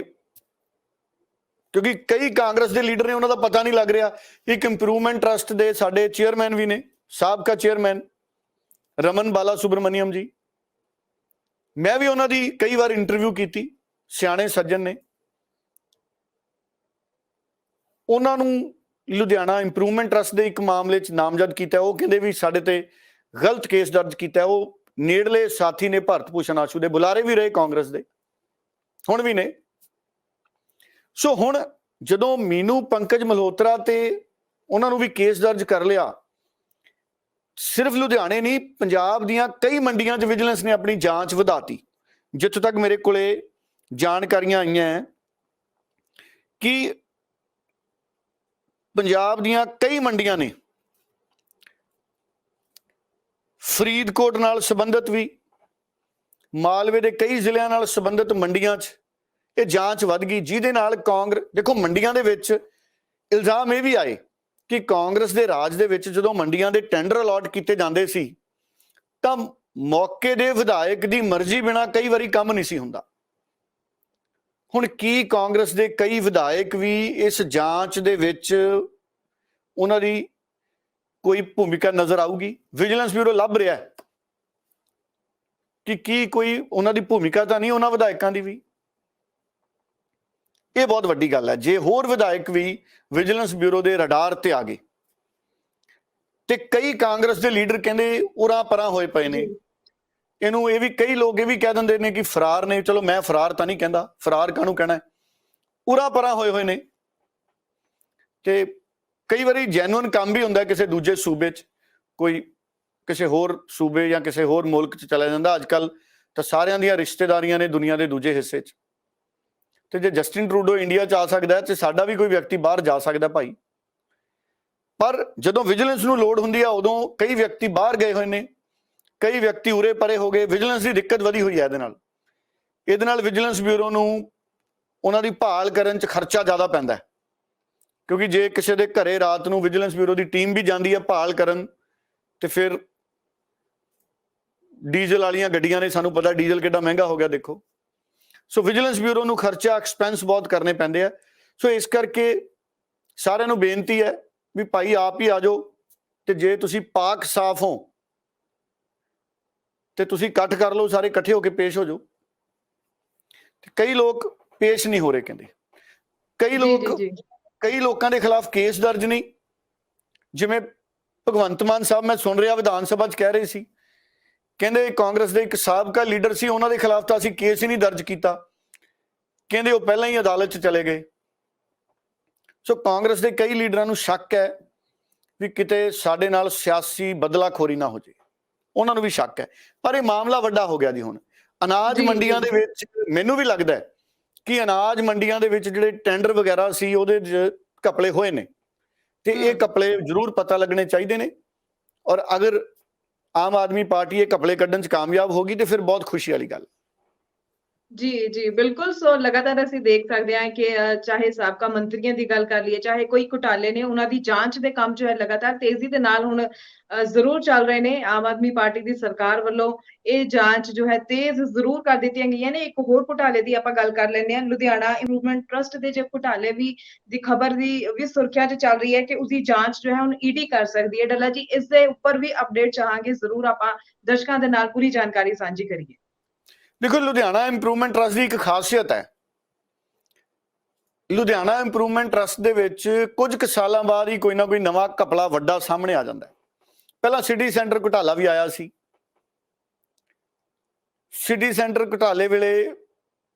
ਕਿਉਂਕਿ ਕਈ ਕਾਂਗਰਸ ਦੇ ਲੀਡਰ ਨੇ, ਉਹਨਾਂ ਦਾ ਪਤਾ ਨਹੀਂ ਲੱਗ ਰਿਹਾ। ਇੱਕ ਇੰਪਰੂਵਮੈਂਟ ਟਰਸਟ ਦੇ ਸਾਡੇ ਚੇਅਰਮੈਨ ਵੀ ਨੇ, ਸਾਬਕਾ ਚੇਅਰਮੈਨ ਰਮਨ ਬਾਲਾ ਸੁਬਰਮਨੀਅਮ ਜੀ, ਮੈਂ ਵੀ ਉਹਨਾਂ ਦੀ ਕਈ ਵਾਰ ਇੰਟਰਵਿਊ ਕੀਤੀ, ਸਿਆਣੇ ਸੱਜਣ ਨੇ। ਉਹਨਾਂ ਨੂੰ ਲੁਧਿਆਣਾ ਇੰਪਰੂਵਮੈਂਟ ਟਰਸਟ ਦੇ ਇੱਕ ਮਾਮਲੇ 'ਚ ਨਾਮਜ਼ਦ ਕੀਤਾ। ਉਹ ਕਹਿੰਦੇ ਵੀ ਸਾਡੇ ਤੇ ਗਲਤ ਕੇਸ ਦਰਜ ਕੀਤਾ। ਉਹ ਨੇੜਲੇ ਸਾਥੀ ਨੇ ਭਾਰਤ ਭੂਸ਼ਣ ਆਸ਼ੂ ਦੇ, ਬੁਲਾਰੇ ਵੀ ਰਹੇ ਕਾਂਗਰਸ ਦੇ, ਹੁਣ ਵੀ ਨੇ। ਸੋ ਹੁਣ ਜਦੋਂ ਮੀਨੂ ਪੰਕਜ ਮਲਹੋਤਰਾ ਤੇ ਉਹਨਾਂ ਨੂੰ ਵੀ ਕੇਸ ਦਰਜ ਕਰ ਲਿਆ, ਸਿਰਫ ਲੁਧਿਆਣੇ ਨਹੀਂ, ਪੰਜਾਬ ਦੀਆਂ ਕਈ ਮੰਡੀਆਂ 'ਚ ਵਿਜੀਲੈਂਸ ਨੇ ਆਪਣੀ ਜਾਂਚ ਵਧਾਤੀ। ਜਿੱਥੋਂ ਤੱਕ ਮੇਰੇ ਕੋਲੇ ਜਾਣਕਾਰੀਆਂ ਆਈਆਂ ਹੈ ਕਿ ਪੰਜਾਬ ਦੀਆਂ ਕਈ ਮੰਡੀਆਂ ਨੇ ਫਰੀਦਕੋਟ ਨਾਲ ਸੰਬੰਧਿਤ ਵੀ, ਮਾਲਵੇ ਦੇ ਕਈ ਜ਼ਿਲ੍ਹਿਆਂ ਨਾਲ ਸੰਬੰਧਿਤ ਮੰਡੀਆਂ 'ਚ ਇਹ ਜਾਂਚ ਵੱਧ ਗਈ, ਜਿਹਦੇ ਨਾਲ ਕਾਂਗਰਸ, ਦੇਖੋ ਮੰਡੀਆਂ ਦੇ ਵਿੱਚ ਇਲਜ਼ਾਮ ਇਹ ਵੀ ਆਏ ਕਿ ਕਾਂਗਰਸ ਦੇ ਰਾਜ ਦੇ ਵਿੱਚ ਜਦੋਂ ਮੰਡੀਆਂ ਦੇ ਟੈਂਡਰ ਅਲਾਟ ਕੀਤੇ ਜਾਂਦੇ ਸੀ ਤਾਂ ਮੌਕੇ ਦੇ ਵਿਧਾਇਕ ਦੀ ਮਰਜ਼ੀ ਬਿਨਾਂ ਕਈ ਵਾਰੀ ਕੰਮ ਨਹੀਂ ਸੀ ਹੁੰਦਾ। ਹੁਣ ਕੀ ਕਾਂਗਰਸ ਦੇ ਕਈ ਵਿਧਾਇਕ ਵੀ ਇਸ ਜਾਂਚ ਦੇ ਵਿੱਚ ਉਹਨਾਂ ਦੀ ਕੋਈ ਭੂਮਿਕਾ ਨਜ਼ਰ ਆਊਗੀ? ਵਿਜੀਲੈਂਸ ਬਿਊਰੋ ਲੱਭ ਰਿਹਾ ਕਿ ਕੀ ਕੋਈ ਉਹਨਾਂ ਦੀ ਭੂਮਿਕਾ ਤਾਂ ਨਹੀਂ ਉਹਨਾਂ ਵਿਧਾਇਕਾਂ ਦੀ ਵੀ? ਇਹ ਬਹੁਤ ਵੱਡੀ ਗੱਲ ਹੈ। ਜੇ ਹੋਰ ਵਿਧਾਇਕ ਵੀ ਵਿਜੀਲੈਂਸ ਬਿਊਰੋ ਦੇ ਰਡਾਰ ਤੇ ਆ ਗਏ ਤੇ ਕਈ ਕਾਂਗਰਸ ਦੇ ਲੀਡਰ ਕਹਿੰਦੇ ਉਰਾਂ ਪਰਾਂ ਹੋਏ ਪਏ ਨੇ, ਇਹਨੂੰ ਇਹ ਵੀ ਕਈ ਲੋਕ ਇਹ ਵੀ ਕਹਿ ਦਿੰਦੇ ਨੇ ਕਿ ਫਰਾਰ ਨੇ। ਚਲੋ ਮੈਂ ਫਰਾਰ ਤਾਂ ਨਹੀਂ ਕਹਿੰਦਾ, ਫਰਾਰ ਕਾਹਨੂੰ ਕਹਿਣਾ, ਉਰਾਂ ਪਰਾਂ ਹੋਏ ਹੋਏ ਨੇ। ਤੇ ਕਈ ਵਾਰੀ ਜੈਨੂਅਨ ਕੰਮ ਵੀ ਹੁੰਦਾ ਕਿਸੇ ਦੂਜੇ ਸੂਬੇ 'ਚ, ਕੋਈ ਕਿਸੇ ਹੋਰ ਸੂਬੇ ਜਾਂ ਕਿਸੇ ਹੋਰ ਮੁਲਕ 'ਚ ਚਲਾ ਜਾਂਦਾ। ਅੱਜ ਕੱਲ ਤਾਂ ਸਾਰਿਆਂ ਦੀਆਂ ਰਿਸ਼ਤੇਦਾਰੀਆਂ ਨੇ ਦੁਨੀਆ ਦੇ ਦੂਜੇ ਹਿੱਸੇ 'ਚ, ਤੇ ਜੇ ਜਸਟਿਨ ਟਰੂਡੋ ਇੰਡੀਆ 'ਚ ਆ ਸਕਦਾ ਤੇ ਸਾਡਾ ਵੀ ਕੋਈ ਵਿਅਕਤੀ ਬਾਹਰ ਜਾ ਸਕਦਾ ਭਾਈ। ਪਰ ਜਦੋਂ ਵਿਜੀਲੈਂਸ ਨੂੰ ਲੋੜ ਹੁੰਦੀ ਆ ਉਦੋਂ ਕਈ ਵਿਅਕਤੀ ਬਾਹਰ ਗਏ ਹੋਏ ਨੇ, ਕਈ ਵਿਅਕਤੀ ਉਰੇ ਪਰੇ ਹੋ ਗਏ। ਵਿਜੀਲੈਂਸ ਦੀ ਦਿੱਕਤ ਵਧੀ ਹੋਈ ਹੈ ਇਹਦੇ ਨਾਲ ਵਿਜੀਲੈਂਸ ਬਿਊਰੋ ਨੂੰ ਉਹਨਾਂ ਦੀ ਭਾਲ ਕਰਨ 'ਚ ਖਰਚਾ ਜ਼ਿਆਦਾ ਪੈਂਦਾ ਹੈ, ਕਿਉਂਕਿ ਜੇ ਕਿਸੇ ਦੇ ਘਰੇ ਰਾਤ ਨੂੰ ਵਿਜੀਲੈਂਸ ਬਿਊਰੋ ਦੀ ਟੀਮ ਵੀ ਜਾਂਦੀ ਹੈ ਭਾਲ ਕਰਨ, ਤੇ ਫਿਰ ਡੀਜ਼ਲ ਵਾਲੀਆਂ ਗੱਡੀਆਂ ਨੇ, ਸਾਨੂੰ ਪਤਾ ਡੀਜ਼ਲ ਕਿੰਨਾ ਮਹਿੰਗਾ ਹੋ ਗਿਆ ਦੇਖੋ। ਸੋ ਵਿਜੀਲੈਂਸ ਬਿਊਰੋ ਨੂੰ ਖਰਚਾ, ਐਕਸਪੈਂਸ ਬਹੁਤ ਕਰਨੇ ਪੈਂਦੇ ਆ। ਸੋ ਇਸ ਕਰਕੇ ਸਾਰਿਆਂ ਨੂੰ ਬੇਨਤੀ ਹੈ ਵੀ ਭਾਈ ਆਪ ਹੀ ਆ ਜਾਓ, ਤੇ ਜੇ ਤੁਸੀਂ ਪਾਕ ਸਾਫ਼ ਹੋ ਤੇ ਤੁਸੀਂ ਇਕੱਠ ਕਰ ਲਓ, ਸਾਰੇ ਇਕੱਠੇ ਹੋ ਕੇ ਪੇਸ਼ ਹੋ ਜਾਓ। ਤੇ ਕਈ ਲੋਕ ਪੇਸ਼ ਨਹੀਂ ਹੋ ਰਹੇ ਕਹਿੰਦੇ, ਕਈ ਲੋਕਾਂ ਦੇ ਖਿਲਾਫ ਕੇਸ ਦਰਜ ਨਹੀਂ। ਜਿਵੇਂ ਭਗਵੰਤ ਮਾਨ ਸਾਹਿਬ, ਮੈਂ ਸੁਣ ਰਿਹਾ ਵਿਧਾਨ ਸਭਾ 'ਚ ਕਹਿ ਰਹੇ ਸੀ, ਕਹਿੰਦੇ ਕਾਂਗਰਸ ਦੇ ਇੱਕ ਸਾਬਕਾ ਲੀਡਰ ਸੀ, ਉਹਨਾਂ ਦੇ ਖਿਲਾਫ ਤਾਂ ਅਸੀਂ ਕੇਸ ਹੀ ਨਹੀਂ ਦਰਜ ਕੀਤਾ, ਕਹਿੰਦੇ ਉਹ ਪਹਿਲਾਂ ਹੀ ਅਦਾਲਤ 'ਚ ਚਲੇ ਗਏ। ਸੋ ਕਾਂਗਰਸ ਦੇ ਕਈ ਲੀਡਰਾਂ ਨੂੰ ਸ਼ੱਕ ਹੈ ਵੀ ਕਿਤੇ ਸਾਡੇ ਨਾਲ ਸਿਆਸੀ ਬਦਲਾਖੋਰੀ ਨਾ ਹੋ ਜਾਏ, ਉਹਨਾਂ ਨੂੰ ਵੀ ਸ਼ੱਕ ਹੈ। ਪਰ ਇਹ ਮਾਮਲਾ ਵੱਡਾ ਹੋ ਗਿਆ ਜੀ। ਹੁਣ ਅਨਾਜ ਮੰਡੀਆਂ ਦੇ ਵਿੱਚ ਮੈਨੂੰ ਵੀ ਲੱਗਦਾ ਹੈ ਕਿ ਅਨਾਜ ਮੰਡੀਆਂ ਦੇ ਵਿੱਚ ਜਿਹੜੇ ਟੈਂਡਰ ਵਗੈਰਾ ਸੀ ਉਹਦੇ 'ਚ ਘਪਲੇ ਹੋਏ ਨੇ, ਤੇ ਇਹ ਘਪਲੇ ਜ਼ਰੂਰ ਪਤਾ ਲੱਗਣੇ ਚਾਹੀਦੇ ਨੇ। ਔਰ ਅਗਰ ਆਮ ਆਦਮੀ ਪਾਰਟੀ ਇਹ ਘਪਲੇ ਕੱਢਣ 'ਚ ਕਾਮਯਾਬ ਹੋਗੀ ਤੇ ਫਿਰ ਬਹੁਤ ਖੁਸ਼ੀ ਵਾਲੀ ਗੱਲ। ਜੀ ਬਿਲकुल। ਸੋ ਲਗਾਤਾਰ ਅਸੀਂ ਦੇਖ ਸਕਦੇ ਹਾਂ ਕਿ ਚਾਹੇ ਸਾਬਕਾ ਮੰਤਰੀਆਂ ਦੀ ਗੱਲ ਕਰ ਲਈਏ, ਚਾਹੇ ਕੋਈ ਘੁਟਾਲੇ ਨੇ, ਉਹਨਾਂ ਦੀ ਜਾਂਚ ਦੇ ਕੰਮ ਜੋ ਹੈ ਲਗਾਤਾਰ ਤੇਜ਼ੀ ਦੇ ਨਾਲ ਹੁਣ ਜ਼ਰੂਰ ਚੱਲ ਰਹੇ ਨੇ। ਆਮ ਆਦਮੀ ਪਾਰਟੀ ਦੀ ਸਰਕਾਰ ਵੱਲੋਂ ਇਹ ਜਾਂਚ ਜੋ ਹੈ ਤੇਜ਼ ਜ਼ਰੂਰ ਕਰ ਦਿੱਤੀਆਂ ਗਈਆਂ ਨੇ। ਇੱਕ ਹੋਰ ਘੁਟਾਲੇ ਦੀ ਆਪਾਂ ਗੱਲ ਕਰ ਲੈਂਦੇ ਹਾਂ, ਲੁਧਿਆਣਾ ਇੰਪਰੂਵਮੈਂਟ ਟਰਸਟ ਦੇ ਜੇ ਘੁਟਾਲੇ ਦੀ ਖਬਰ ਦੀ ਵੀ ਸੁਰਖੀਆਂ 'ਚ ਚੱਲ ਰਹੀ ਹੈ ਕਿ ਉਸਦੀ ਜਾਂਚ ਜੋ ਹੈ ਹੁਣ ਈਡੀ ਕਰ ਸਕਦੀ ਹੈ। ਡੱਲਾ ਜੀ, ਇਸ ਦੇ ਉੱਪਰ ਵੀ ਅਪਡੇਟ ਚਾਹਾਂਗੇ, ਜ਼ਰੂਰ ਆਪਾਂ ਦਰਸ਼ਕਾਂ ਦੇ ਨਾਲ ਪੂਰੀ ਜਾਣਕਾਰੀ ਸਾਂਝੀ ਕਰੀਏ। ਦੇਖੋ, ਲੁਧਿਆਣਾ ਇੰਪਰੂਵਮੈਂਟ ਟਰਸਟ ਦੀ ਇੱਕ ਖਾਸੀਅਤ ਹੈ, ਲੁਧਿਆਣਾ ਇੰਪਰੂਵਮੈਂਟ ਟਰਸਟ ਦੇ ਵਿੱਚ ਕੁਝ ਕੁ ਸਾਲਾਂ ਬਾਅਦ ਹੀ ਕੋਈ ਨਾ ਕੋਈ ਨਵਾਂ ਘਪਲਾ ਵੱਡਾ ਸਾਹਮਣੇ ਆ ਜਾਂਦਾ ਹੈ। ਪਹਿਲਾਂ ਸਿਟੀ ਸੈਂਟਰ ਘੁਟਾਲਾ ਵੀ ਆਇਆ ਸੀ। ਸਿਟੀ ਸੈਂਟਰ ਘੁਟਾਲੇ ਵੇਲੇ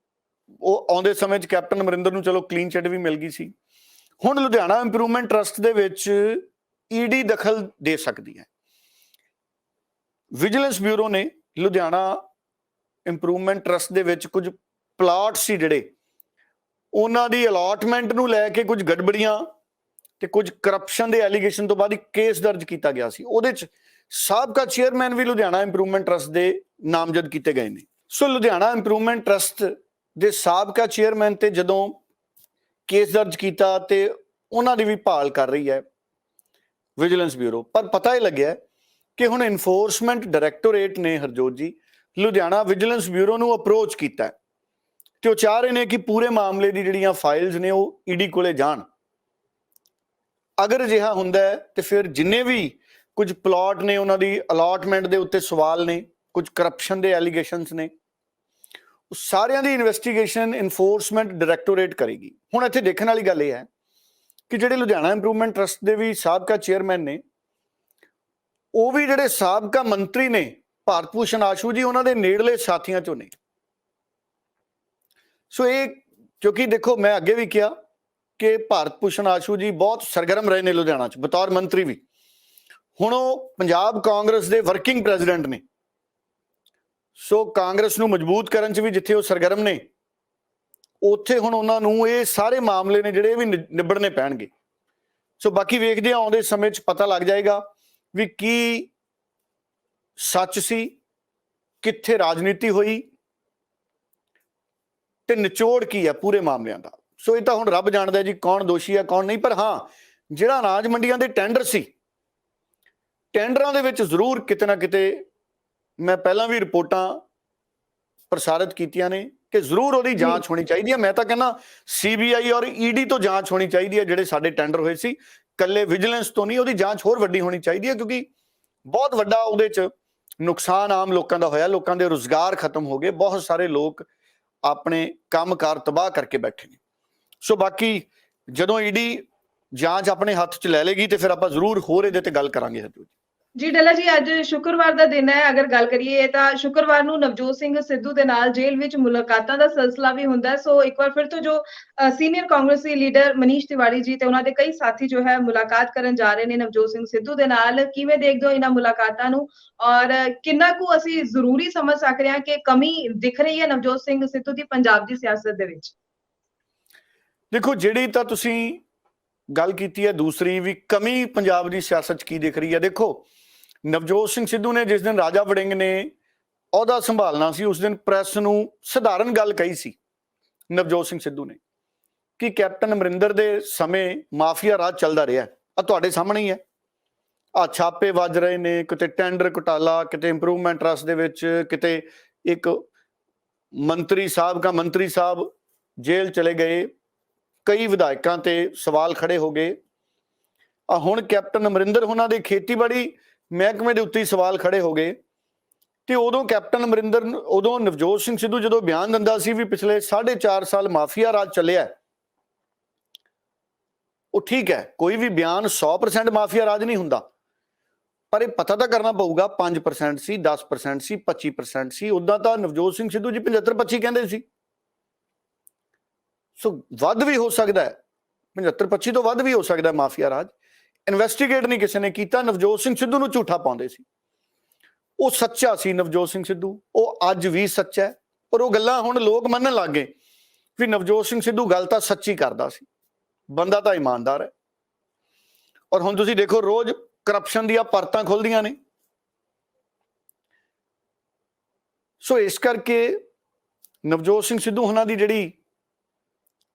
ਉਹ ਆਉਂਦੇ ਸਮੇਂ 'ਚ ਕੈਪਟਨ ਅਮਰਿੰਦਰ ਨੂੰ ਚਲੋ ਕਲੀਨ ਚਿੱਟ ਵੀ ਮਿਲ ਗਈ ਸੀ। ਹੁਣ ਲੁਧਿਆਣਾ ਇੰਪਰੂਵਮੈਂਟ ਟਰਸਟ ਦੇ ਵਿੱਚ ਈਡੀ ਦਖਲ ਦੇ ਸਕਦੀ ਹੈ। ਵਿਜੀਲੈਂਸ ਬਿਊਰੋ ਨੇ ਲੁਧਿਆਣਾ ਇੰਪਰੂਵਮੈਂਟ ਟਰਸਟ ਦੇ ਵਿੱਚ ਕੁਝ ਪਲਾਟ ਸੀ ਜਿਹੜੇ, ਉਹਨਾਂ ਦੀ ਅਲਾਟਮੈਂਟ ਨੂੰ ਲੈ ਕੇ ਕੁਝ ਗੜਬੜੀਆਂ ਤੇ ਕੁਝ ਕਰਪਸ਼ਨ ਦੇ ਐਲੀਗੇਸ਼ਨ ਤੋਂ ਬਾਅਦ ਇੱਕ ਕੇਸ ਦਰਜ ਕੀਤਾ ਗਿਆ ਸੀ। ਉਹਦੇ 'ਚ ਸਾਬਕਾ ਚੇਅਰਮੈਨ ਵੀ ਲੁਧਿਆਣਾ ਇੰਪਰੂਵਮੈਂਟ ਟਰਸਟ ਦੇ ਨਾਮਜ਼ਦ ਕੀਤੇ ਗਏ ਨੇ। ਸੋ ਲੁਧਿਆਣਾ ਇੰਪਰੂਵਮੈਂਟ ਟਰਸਟ ਦੇ ਸਾਬਕਾ ਚੇਅਰਮੈਨ ਤੇ ਜਦੋਂ ਕੇਸ ਦਰਜ ਕੀਤਾ ਤੇ ਉਹਨਾਂ ਦੀ ਵੀ ਭਾਲ ਕਰ ਰਹੀ ਹੈ ਵਿਜੀਲੈਂਸ ਬਿਊਰੋ। ਪਰ ਪਤਾ ਇਹ ਲੱਗਿਆ ਕਿ ਹੁਣ ਇਨਫੋਰਸਮੈਂਟ ਡਾਇਰੈਕਟੋਰੇਟ ਨੇ, ਹਰਜੋਤ ਜੀ, ਲੁਧਿਆਣਾ ਵਿਜੀਲੈਂਸ ਬਿਊਰੋ ਨੂੰ ਅਪਰੋਚ ਕੀਤਾ ਤੇ ਉਹ ਚਾਹ ਰਹੇ ਨੇ ਕਿ ਪੂਰੇ ਮਾਮਲੇ ਦੀ ਜਿਹੜੀਆਂ ਫਾਈਲਸ ਨੇ ਉਹ ਈਡੀ ਕੋਲੇ ਜਾਣ। ਅਗਰ ਅਜਿਹਾ ਹੁੰਦਾ ਹੈ ਤੇ ਫਿਰ ਜਿੰਨੇ ਵੀ ਕੁਝ ਪਲਾਟ ਨੇ ਉਹਨਾਂ ਦੀ ਅਲਾਟਮੈਂਟ ਦੇ ਉੱਤੇ ਸਵਾਲ ਨੇ, ਕੁਝ ਕਰਪਸ਼ਨ ਦੇ ਐਲੀਗੇਸ਼ਨਸ ਨੇ, ਉਹ ਸਾਰਿਆਂ ਦੀ ਇਨਵੈਸਟੀਗੇਸ਼ਨ ਇਨਫੋਰਸਮੈਂਟ ਡਾਇਰੈਕਟੋਰੇਟ ਕਰੇਗੀ। ਹੁਣ ਇੱਥੇ ਦੇਖਣ ਵਾਲੀ ਗੱਲ ਇਹ ਹੈ ਕਿ ਜਿਹੜੇ ਲੁਧਿਆਣਾ ਇੰਪਰੂਵਮੈਂਟ ਟਰਸਟ ਦੇ ਵੀ ਸਾਬਕਾ ਚੇਅਰਮੈਨ ਨੇ, ਉਹ ਵੀ ਜਿਹੜੇ ਸਾਬਕਾ ਮੰਤਰੀ ਨੇ ਭਾਰਤ ਭੂਸ਼ਣ ਆਸ਼ੂ ਜੀ, ਉਹਨਾਂ ਦੇ ਨੇੜਲੇ ਸਾਥੀਆਂ ਚੋਂ ਨੇ। ਸੋ ਇਹ, ਕਿਉਂਕਿ ਦੇਖੋ ਮੈਂ ਅੱਗੇ ਵੀ ਕਿਹਾ ਕਿ ਭਾਰਤ ਭੂਸ਼ਣ ਆਸ਼ੂ ਜੀ ਬਹੁਤ ਸਰਗਰਮ ਰਹੇ ਨੇ ਲੁਧਿਆਣਾ 'ਚ ਬਤੌਰ ਮੰਤਰੀ ਵੀ। ਹੁਣ ਉਹ ਪੰਜਾਬ ਕਾਂਗਰਸ ਦੇ ਵਰਕਿੰਗ ਪ੍ਰੈਜ਼ੀਡੈਂਟ ਨੇ। ਸੋ ਕਾਂਗਰਸ ਨੂੰ ਮਜ਼ਬੂਤ ਕਰਨ 'ਚ ਵੀ ਜਿੱਥੇ ਉਹ ਸਰਗਰਮ ਨੇ, ਉੱਥੇ ਹੁਣ ਉਹਨਾਂ ਨੂੰ ਇਹ ਸਾਰੇ ਮਾਮਲੇ ਨੇ ਜਿਹੜੇ ਵੀ ਨਿਬੜਨੇ ਪੈਣਗੇ। ਸੋ ਬਾਕੀ ਵੇਖਦੇ ਹਾਂ, ਆਉਂਦੇ ਸਮੇਂ 'ਚ ਪਤਾ ਲੱਗ ਜਾਏਗਾ ਵੀ ਕੀ ਸੱਚ ਸੀ, ਕਿੱਥੇ ਰਾਜਨੀਤੀ ਹੋਈ ਤੇ ਨਿਚੋੜ ਕੀ ਹੈ ਪੂਰੇ ਮਾਮਲਿਆਂ ਦਾ। ਸੋ ਇਹ ਤਾਂ ਹੁਣ ਰੱਬ ਜਾਣਦਾ ਜੀ ਕੌਣ ਦੋਸ਼ੀ ਹੈ ਕੌਣ ਨਹੀਂ। ਪਰ ਹਾਂ, ਜਿਹੜਾ ਅਨਾਜ ਮੰਡੀਆਂ ਦੇ ਟੈਂਡਰ ਸੀ, ਟੈਂਡਰਾਂ ਦੇ ਵਿੱਚ ਜ਼ਰੂਰ ਕਿਤੇ ਨਾ ਕਿਤੇ, ਮੈਂ ਪਹਿਲਾਂ ਵੀ ਰਿਪੋਰਟਾਂ ਪ੍ਰਸਾਰਿਤ ਕੀਤੀਆਂ ਨੇ ਕਿ ਜ਼ਰੂਰ ਉਹਦੀ ਜਾਂਚ ਹੋਣੀ ਚਾਹੀਦੀ ਹੈ। ਮੈਂ ਤਾਂ ਕਹਿੰਦਾ CBI ਔਰ ED ਤੋਂ ਜਾਂਚ ਹੋਣੀ ਚਾਹੀਦੀ ਹੈ। ਜਿਹੜੇ ਸਾਡੇ ਟੈਂਡਰ ਹੋਏ ਸੀ, ਕੱਲੇ ਵਿਜੀਲੈਂਸ ਤੋਂ ਨਹੀਂ, ਉਹਦੀ ਜਾਂਚ ਹੋਰ ਵੱਡੀ ਹੋਣੀ ਚਾਹੀਦੀ ਹੈ, ਕਿਉਂਕਿ ਬਹੁਤ ਵੱਡਾ ਉਹਦੇ 'ਚ ਨੁਕਸਾਨ ਆਮ ਲੋਕਾਂ ਦਾ ਹੋਇਆ। ਲੋਕਾਂ ਦੇ ਰੁਜ਼ਗਾਰ ਖਤਮ ਹੋ ਗਏ, ਬਹੁਤ ਸਾਰੇ ਲੋਕ ਆਪਣੇ ਕੰਮਕਾਰ ਤਬਾਹ ਕਰਕੇ ਬੈਠੇ ਨੇ। ਸੋ ਬਾਕੀ ਜਦੋਂ ED ਜਾਂਚ ਆਪਣੇ ਹੱਥ 'ਚ ਲੈ ਲੇਗੀ ਤੇ ਫਿਰ ਆਪਾਂ ਜ਼ਰੂਰ ਹੋਰ ਇਹਦੇ ਤੇ ਗੱਲ ਕਰਾਂਗੇ। ਹਰਜੋਤ ਜੀ ਡੱਲਾ ਜੀ, ਅੱਜ ਸ਼ੁੱਕਰਵਾਰ ਦਾ ਦਿਨ ਹੈ। ਅਗਰ ਗੱਲ ਕਰੀਏ ਤਾਂ ਸ਼ੁੱਕਰਵਾਰ ਨੂੰ ਨਵਜੋਤ ਸਿੰਘ ਸਿੱਧੂ ਦੇ ਨਾਲ ਜੇਲ੍ਹ ਵਿੱਚ ਮੁਲਾਕਾਤਾਂ ਦਾ ਸਿਲਸਿਲਾ ਵੀ ਹੁੰਦਾ ਹੈ। ਸੋ ਇੱਕ ਵਾਰ ਫਿਰ ਤੋਂ ਜੋ ਸੀਨੀਅਰ ਕਾਂਗਰਸੀ ਲੀਡਰ ਮਨੀਸ਼ ਤਿਵਾੜੀ ਜੀ ਤੇ ਉਹਨਾਂ ਦੇ ਕਈ ਸਾਥੀ ਜੋ ਹੈ ਮੁਲਾਕਾਤ ਕਰਨ ਜਾ ਰਹੇ ਨੇ ਨਵਜੋਤ ਸਿੰਘ ਸਿੱਧੂ ਦੇ ਨਾਲ। ਕਿਵੇਂ ਦੇਖਦੇ ਹੋ ਇਹਨਾਂ ਮੁਲਾਕਾਤਾਂ ਨੂੰ, ਔਰ ਕਿੰਨਾ ਕੁ ਅਸੀਂ ਜ਼ਰੂਰੀ ਸਮਝ ਸਕਦੇ ਹਾਂ ਕਿ ਕਮੀ ਦਿਖ ਰਹੀ ਹੈ ਨਵਜੋਤ ਸਿੰਘ ਸਿੱਧੂ ਦੀ ਪੰਜਾਬ ਦੀ ਸਿਆਸਤ ਦੇ ਵਿੱਚ? ਦੇਖੋ, ਜਿਹੜੀ ਤਾਂ ਤੁਸੀਂ ਗੱਲ ਕੀਤੀ ਹੈ ਦੂਸਰੀ ਵੀ, ਕਮੀ ਪੰਜਾਬ ਦੀ ਸਿਆਸਤ 'ਚ ਕੀ ਦਿਖ ਰਹੀ ਹੈ। ਦੇਖੋ, ਨਵਜੋਤ ਸਿੰਘ ਸਿੱਧੂ ਨੇ ਜਿਸ ਦਿਨ ਰਾਜਾ ਵੜਿੰਗ ਨੇ ਅਹੁਦਾ ਸੰਭਾਲਣਾ ਸੀ, ਉਸ ਦਿਨ ਪ੍ਰੈਸ ਨੂੰ ਸਧਾਰਨ ਗੱਲ ਕਹੀ ਸੀ ਨਵਜੋਤ ਸਿੰਘ ਸਿੱਧੂ ਨੇ ਕਿ ਕੈਪਟਨ ਅਮਰਿੰਦਰ ਦੇ ਸਮੇਂ ਮਾਫੀਆ ਰਾਜ ਚੱਲਦਾ ਰਿਹਾ। ਆ ਤੁਹਾਡੇ ਸਾਹਮਣੇ ਹੀ ਹੈ, ਆ ਛਾਪੇ ਵੱਜ ਰਹੇ ਨੇ, ਕਿਤੇ ਟੈਂਡਰ ਘੁਟਾਲਾ, ਕਿਤੇ ਇੰਪਰੂਵਮੈਂਟ ਟਰਸਟ ਦੇ ਵਿੱਚ, ਕਿਤੇ ਇੱਕ ਸਾਬਕਾ ਮੰਤਰੀ ਸਾਹਿਬ ਜੇਲ੍ਹ ਚਲੇ ਗਏ, ਕਈ ਵਿਧਾਇਕਾਂ ਤੇ ਸਵਾਲ ਖੜੇ ਹੋ ਗਏ। ਆ ਹੁਣ ਕੈਪਟਨ ਅਮਰਿੰਦਰ ਉਹਨਾਂ ਦੇ ਖੇਤੀਬਾੜੀ ਮਹਿਕਮੇ ਦੇ ਉੱਤੇ ਸਵਾਲ ਖੜੇ ਹੋ ਗਏ। ਤੇ ਉਦੋਂ ਕੈਪਟਨ ਅਮਰਿੰਦਰ, ਉਦੋਂ ਨਵਜੋਤ ਸਿੰਘ ਸਿੱਧੂ ਜਦੋਂ ਬਿਆਨ ਦਿੰਦਾ ਸੀ ਵੀ ਪਿਛਲੇ 4.5 ਸਾਲ ਮਾਫੀਆ ਰਾਜ ਚੱਲਿਆ, ਉਹ ਠੀਕ ਹੈ, ਕੋਈ ਵੀ ਬਿਆਨ 100% ਮਾਫੀਆ ਰਾਜ ਨਹੀਂ ਹੁੰਦਾ, ਪਰ ਇਹ ਪਤਾ ਤਾਂ ਕਰਨਾ ਪਊਗਾ 5% ਸੀ, 10% ਸੀ, 25% ਸੀ। ਉਦਾਂ ਤਾਂ ਨਵਜੋਤ ਸਿੰਘ ਸਿੱਧੂ ਜੀ 75-25 ਕਹਿੰਦੇ ਸੀ। ਸੋ ਵੱਧ ਵੀ ਹੋ ਸਕਦਾ ਹੈ, 75-25 ਤੋਂ ਵੱਧ ਵੀ ਹੋ ਸਕਦਾ ਮਾਫੀਆ ਰਾਜ। ਇਨਵੈਸਟੀਗੇਟ ਨਹੀਂ ਕਿਸੇ ਨੇ ਕੀਤਾ, ਨਵਜੋਤ ਸਿੰਘ ਸਿੱਧੂ ਨੂੰ ਝੂਠਾ ਪਾਉਂਦੇ ਸੀ। ਉਹ ਸੱਚਾ ਸੀ ਨਵਜੋਤ ਸਿੰਘ ਸਿੱਧੂ, ਉਹ ਅੱਜ ਵੀ ਸੱਚਾ ਹੈ। ਪਰ ਉਹ ਗੱਲਾਂ ਹੁਣ ਲੋਕ ਮੰਨਣ ਲੱਗ ਗਏ ਵੀ ਨਵਜੋਤ ਸਿੰਘ ਸਿੱਧੂ ਗੱਲ ਤਾਂ ਸੱਚੀ ਕਰਦਾ ਸੀ, ਬੰਦਾ ਤਾਂ ਇਮਾਨਦਾਰ ਹੈ। ਔਰ ਹੁਣ ਤੁਸੀਂ ਦੇਖੋ, ਰੋਜ਼ ਕਰਪਸ਼ਨ ਦੀਆਂ ਪਰਤਾਂ ਖੁੱਲਦੀਆਂ ਨੇ। ਸੋ ਇਸ ਕਰਕੇ ਨਵਜੋਤ ਸਿੰਘ ਸਿੱਧੂ ਉਹਨਾਂ ਦੀ ਜਿਹੜੀ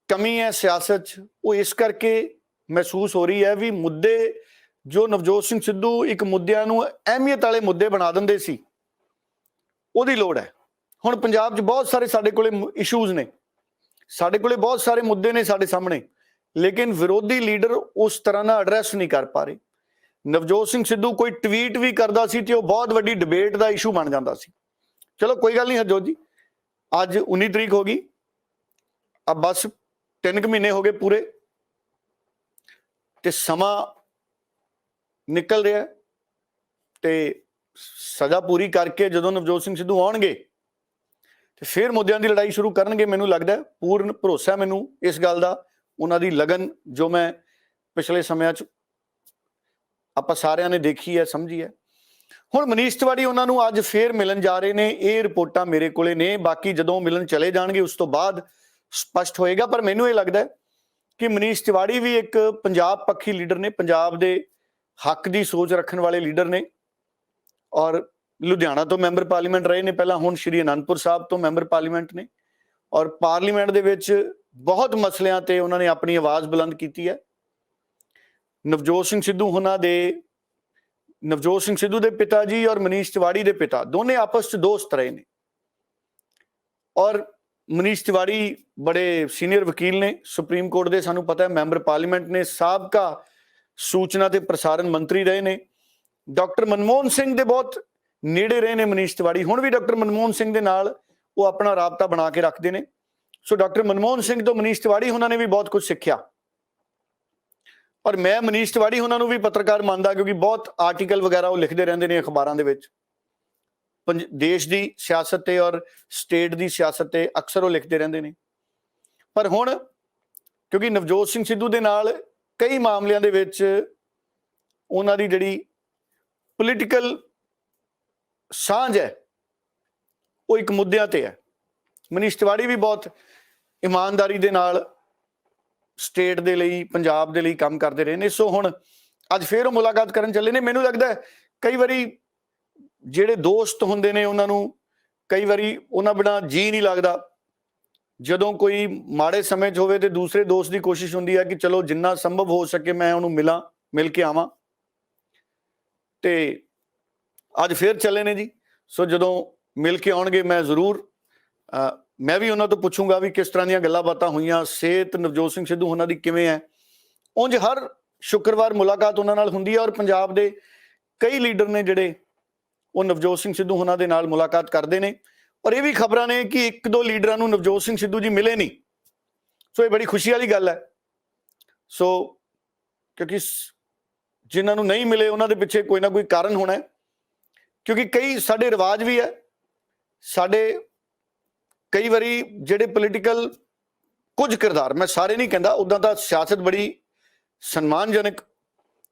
ਕਮੀ ਹੈ ਸਿਆਸਤ 'ਚ, ਉਹ ਇਸ ਕਰਕੇ ਮਹਿਸੂਸ ਹੋ ਰਹੀ ਹੈ ਵੀ ਮੁੱਦੇ ਜੋ ਨਵਜੋਤ ਸਿੰਘ ਸਿੱਧੂ ਇੱਕ ਮੁੱਦਿਆਂ ਨੂੰ ਅਹਿਮੀਅਤ ਵਾਲੇ ਮੁੱਦੇ ਬਣਾ ਦਿੰਦੇ ਸੀ, ਉਹਦੀ ਲੋੜ ਹੈ। ਹੁਣ ਪੰਜਾਬ 'ਚ ਬਹੁਤ ਸਾਰੇ ਸਾਡੇ ਕੋਲੇ ਇਸ਼ੂਜ਼ ਨੇ, ਸਾਡੇ ਕੋਲੇ ਬਹੁਤ ਸਾਰੇ ਮੁੱਦੇ ਨੇ ਸਾਡੇ ਸਾਹਮਣੇ, ਲੇਕਿਨ ਵਿਰੋਧੀ ਲੀਡਰ ਉਸ ਤਰ੍ਹਾਂ ਨਾਲ ਐਡਰੈਸ ਨਹੀਂ ਕਰ ਪਾ ਰਹੇ। ਨਵਜੋਤ ਸਿੰਘ ਸਿੱਧੂ ਕੋਈ ਟਵੀਟ ਵੀ ਕਰਦਾ ਸੀ ਤੇ ਉਹ ਬਹੁਤ ਵੱਡੀ ਡਿਬੇਟ ਦਾ ਇਸ਼ੂ ਬਣ ਜਾਂਦਾ ਸੀ। ਚਲੋ ਕੋਈ ਗੱਲ ਨਹੀਂ ਹਰਜੋਤ ਜੀ, ਅੱਜ 19 ਤਰੀਕ ਹੋ ਗਈ, अब बस 3 महीने हो गए पूरे ते समा निकल रहा ते सजा पूरी करके जो नवजोत सिंह सिद्धू आउणगे ते फिर मुद्दों की लड़ाई शुरू करनगे। मैनूं लगदा है, पूर्ण भरोसा मैनूं इस गल दा, उन्हां दी लगन जो मैं पिछले समय आपां सारिआं ने देखी है समझी है। हुण मनीष तिवाड़ी उन्हां नूं अज फिर मिलन जा रहे ने, ये रिपोर्टां मेरे कोले ने, बाकी जदों मिलन चले जाणगे उस तो बाद स्पष्ट होएगा। पर मैनूं ये लगदा है कि मनीष तिवाड़ी भी एक पंजाब पक्षी लीडर ने, पंजाब दे हक की सोच रखने वाले लीडर ने, और लुधियाना तो मैंबर पार्लीमेंट रहे ने पहला, हुण श्री आनंदपुर साहब तो मैंबर पार्लीमेंट ने, और पार्लीमेंट दे विच बहुत मसलियां ते उन्होंने अपनी आवाज़ बुलंद की है। नवजोत सिंह सिद्धू होना दे, नवजोत सिंह सिद्धू दे पिता जी और मनीष तिवाड़ी दे पिता दोने आपस च दोस्त रहे ने, और मनीष तिवाड़ी बड़े सीनियर वकील ने, सुप्रीम कोर्ट के सानू पता है, मैंबर पार्लीमेंट ने, साबका सूचना ते प्रसारण मंत्री रहे ने, डॉक्टर मनमोहन सिंह दे बहुत नेड़े रहे ने मनीष तिवाड़ी, हुण भी डॉक्टर मनमोहन सिंह दे नाल वो अपना राबता बना के रखते हैं। सो डॉक्टर मनमोहन सिंह तो मनीष तिवाड़ी उन्होंने भी बहुत कुछ सीखा, और मैं मनीष तिवाड़ी उन्होंने भी पत्रकार मानता, क्योंकि बहुत आर्टिकल वगैरह वो लिखते रहते हैं अखबारों के विच, देश की सियासत और स्टेट की सियासत अक्सर वो लिखते रहते हैं। पर हुण क्योंकि नवजोत सिंह सिद्धू दे नाल कई मामलों के विच उन्हां दी जिहड़ी ਪੋਲੀਟੀਕਲ ਸਾਂਝ ਹੈ ਉਹ ਇੱਕ ਮੁੱਦਿਆਂ ਤੇ ਹੈ। ਮਨੀਸ਼ ਤਿਵਾੜੀ ਵੀ ਬਹੁਤ ਇਮਾਨਦਾਰੀ ਦੇ ਨਾਲ ਸਟੇਟ ਦੇ ਲਈ, ਪੰਜਾਬ ਦੇ ਲਈ ਕੰਮ ਕਰਦੇ ਰਹੇ ਨੇ। ਸੋ ਹੁਣ ਅੱਜ ਫੇਰ ਉਹ ਮੁਲਾਕਾਤ ਕਰਨ ਚੱਲੇ ਨੇ। ਮੈਨੂੰ ਲੱਗਦਾ ਕਈ ਵਾਰੀ ਜਿਹੜੇ ਦੋਸਤ ਹੁੰਦੇ ਨੇ ਉਹਨਾਂ ਨੂੰ ਕਈ ਵਾਰੀ ਉਹਨਾਂ ਬਿਨਾਂ ਜੀ ਨਹੀਂ ਲੱਗਦਾ। ਜਦੋਂ ਕੋਈ ਮਾੜੇ ਸਮੇਂ 'ਚ ਹੋਵੇ ਤੇ ਦੂਸਰੇ ਦੋਸਤ ਦੀ ਕੋਸ਼ਿਸ਼ ਹੁੰਦੀ ਹੈ ਕਿ ਚਲੋ ਜਿੰਨਾ ਸੰਭਵ ਹੋ ਸਕੇ ਮੈਂ ਉਹਨੂੰ ਮਿਲ ਕੇ ਆਵਾਂ, ਤੇ ਅੱਜ ਫੇਰ ਚੱਲੇ ਨੇ ਜੀ। ਸੋ ਜਦੋਂ ਮਿਲ ਕੇ ਆਉਣਗੇ ਮੈਂ ਜ਼ਰੂਰ ਮੈਂ ਵੀ ਉਹਨਾਂ ਤੋਂ ਪੁੱਛੂੰਗਾ ਵੀ ਕਿਸ ਤਰ੍ਹਾਂ ਦੀਆਂ ਗੱਲਾਂ ਬਾਤਾਂ ਹੋਈਆਂ, ਸਿਹਤ ਨਵਜੋਤ ਸਿੰਘ ਸਿੱਧੂ ਉਹਨਾਂ ਦੀ ਕਿਵੇਂ ਹੈ। ਉਂਝ ਹਰ ਸ਼ੁੱਕਰਵਾਰ ਮੁਲਾਕਾਤ ਉਹਨਾਂ ਨਾਲ ਹੁੰਦੀ ਹੈ ਔਰ ਪੰਜਾਬ ਦੇ ਕਈ ਲੀਡਰ ਨੇ ਜਿਹੜੇ ਉਹ ਨਵਜੋਤ ਸਿੰਘ ਸਿੱਧੂ ਉਹਨਾਂ ਦੇ ਨਾਲ ਮੁਲਾਕਾਤ ਕਰਦੇ ਨੇ। ਔਰ ਇਹ ਵੀ ਖਬਰਾਂ ਨੇ ਕਿ 1-2 ਲੀਡਰਾਂ ਨੂੰ ਨਵਜੋਤ ਸਿੰਘ ਸਿੱਧੂ ਜੀ ਮਿਲੇ ਨਹੀਂ। ਸੋ ਇਹ ਬੜੀ ਖੁਸ਼ੀ ਵਾਲੀ ਗੱਲ ਹੈ। ਸੋ ਕਿਉਂਕਿ ਜਿਨ੍ਹਾਂ ਨੂੰ ਨਹੀਂ ਮਿਲੇ ਉਹਨਾਂ ਦੇ ਪਿੱਛੇ ਕੋਈ ਨਾ ਕੋਈ ਕਾਰਨ ਹੋਣਾ ਹੈ, ਕਿਉਂਕਿ ਕਈ ਸਾਡੇ ਰਿਵਾਜ ਵੀ ਹੈ। ਸਾਡੇ ਕਈ ਵਾਰੀ ਜਿਹੜੇ ਪੋਲੀਟੀਕਲ ਕੁਝ ਕਿਰਦਾਰ, ਮੈਂ ਸਾਰੇ ਨਹੀਂ ਕਹਿੰਦਾ, ਉੱਦਾਂ ਤਾਂ ਸਿਆਸਤ ਬੜੀ ਸਨਮਾਨਜਨਕ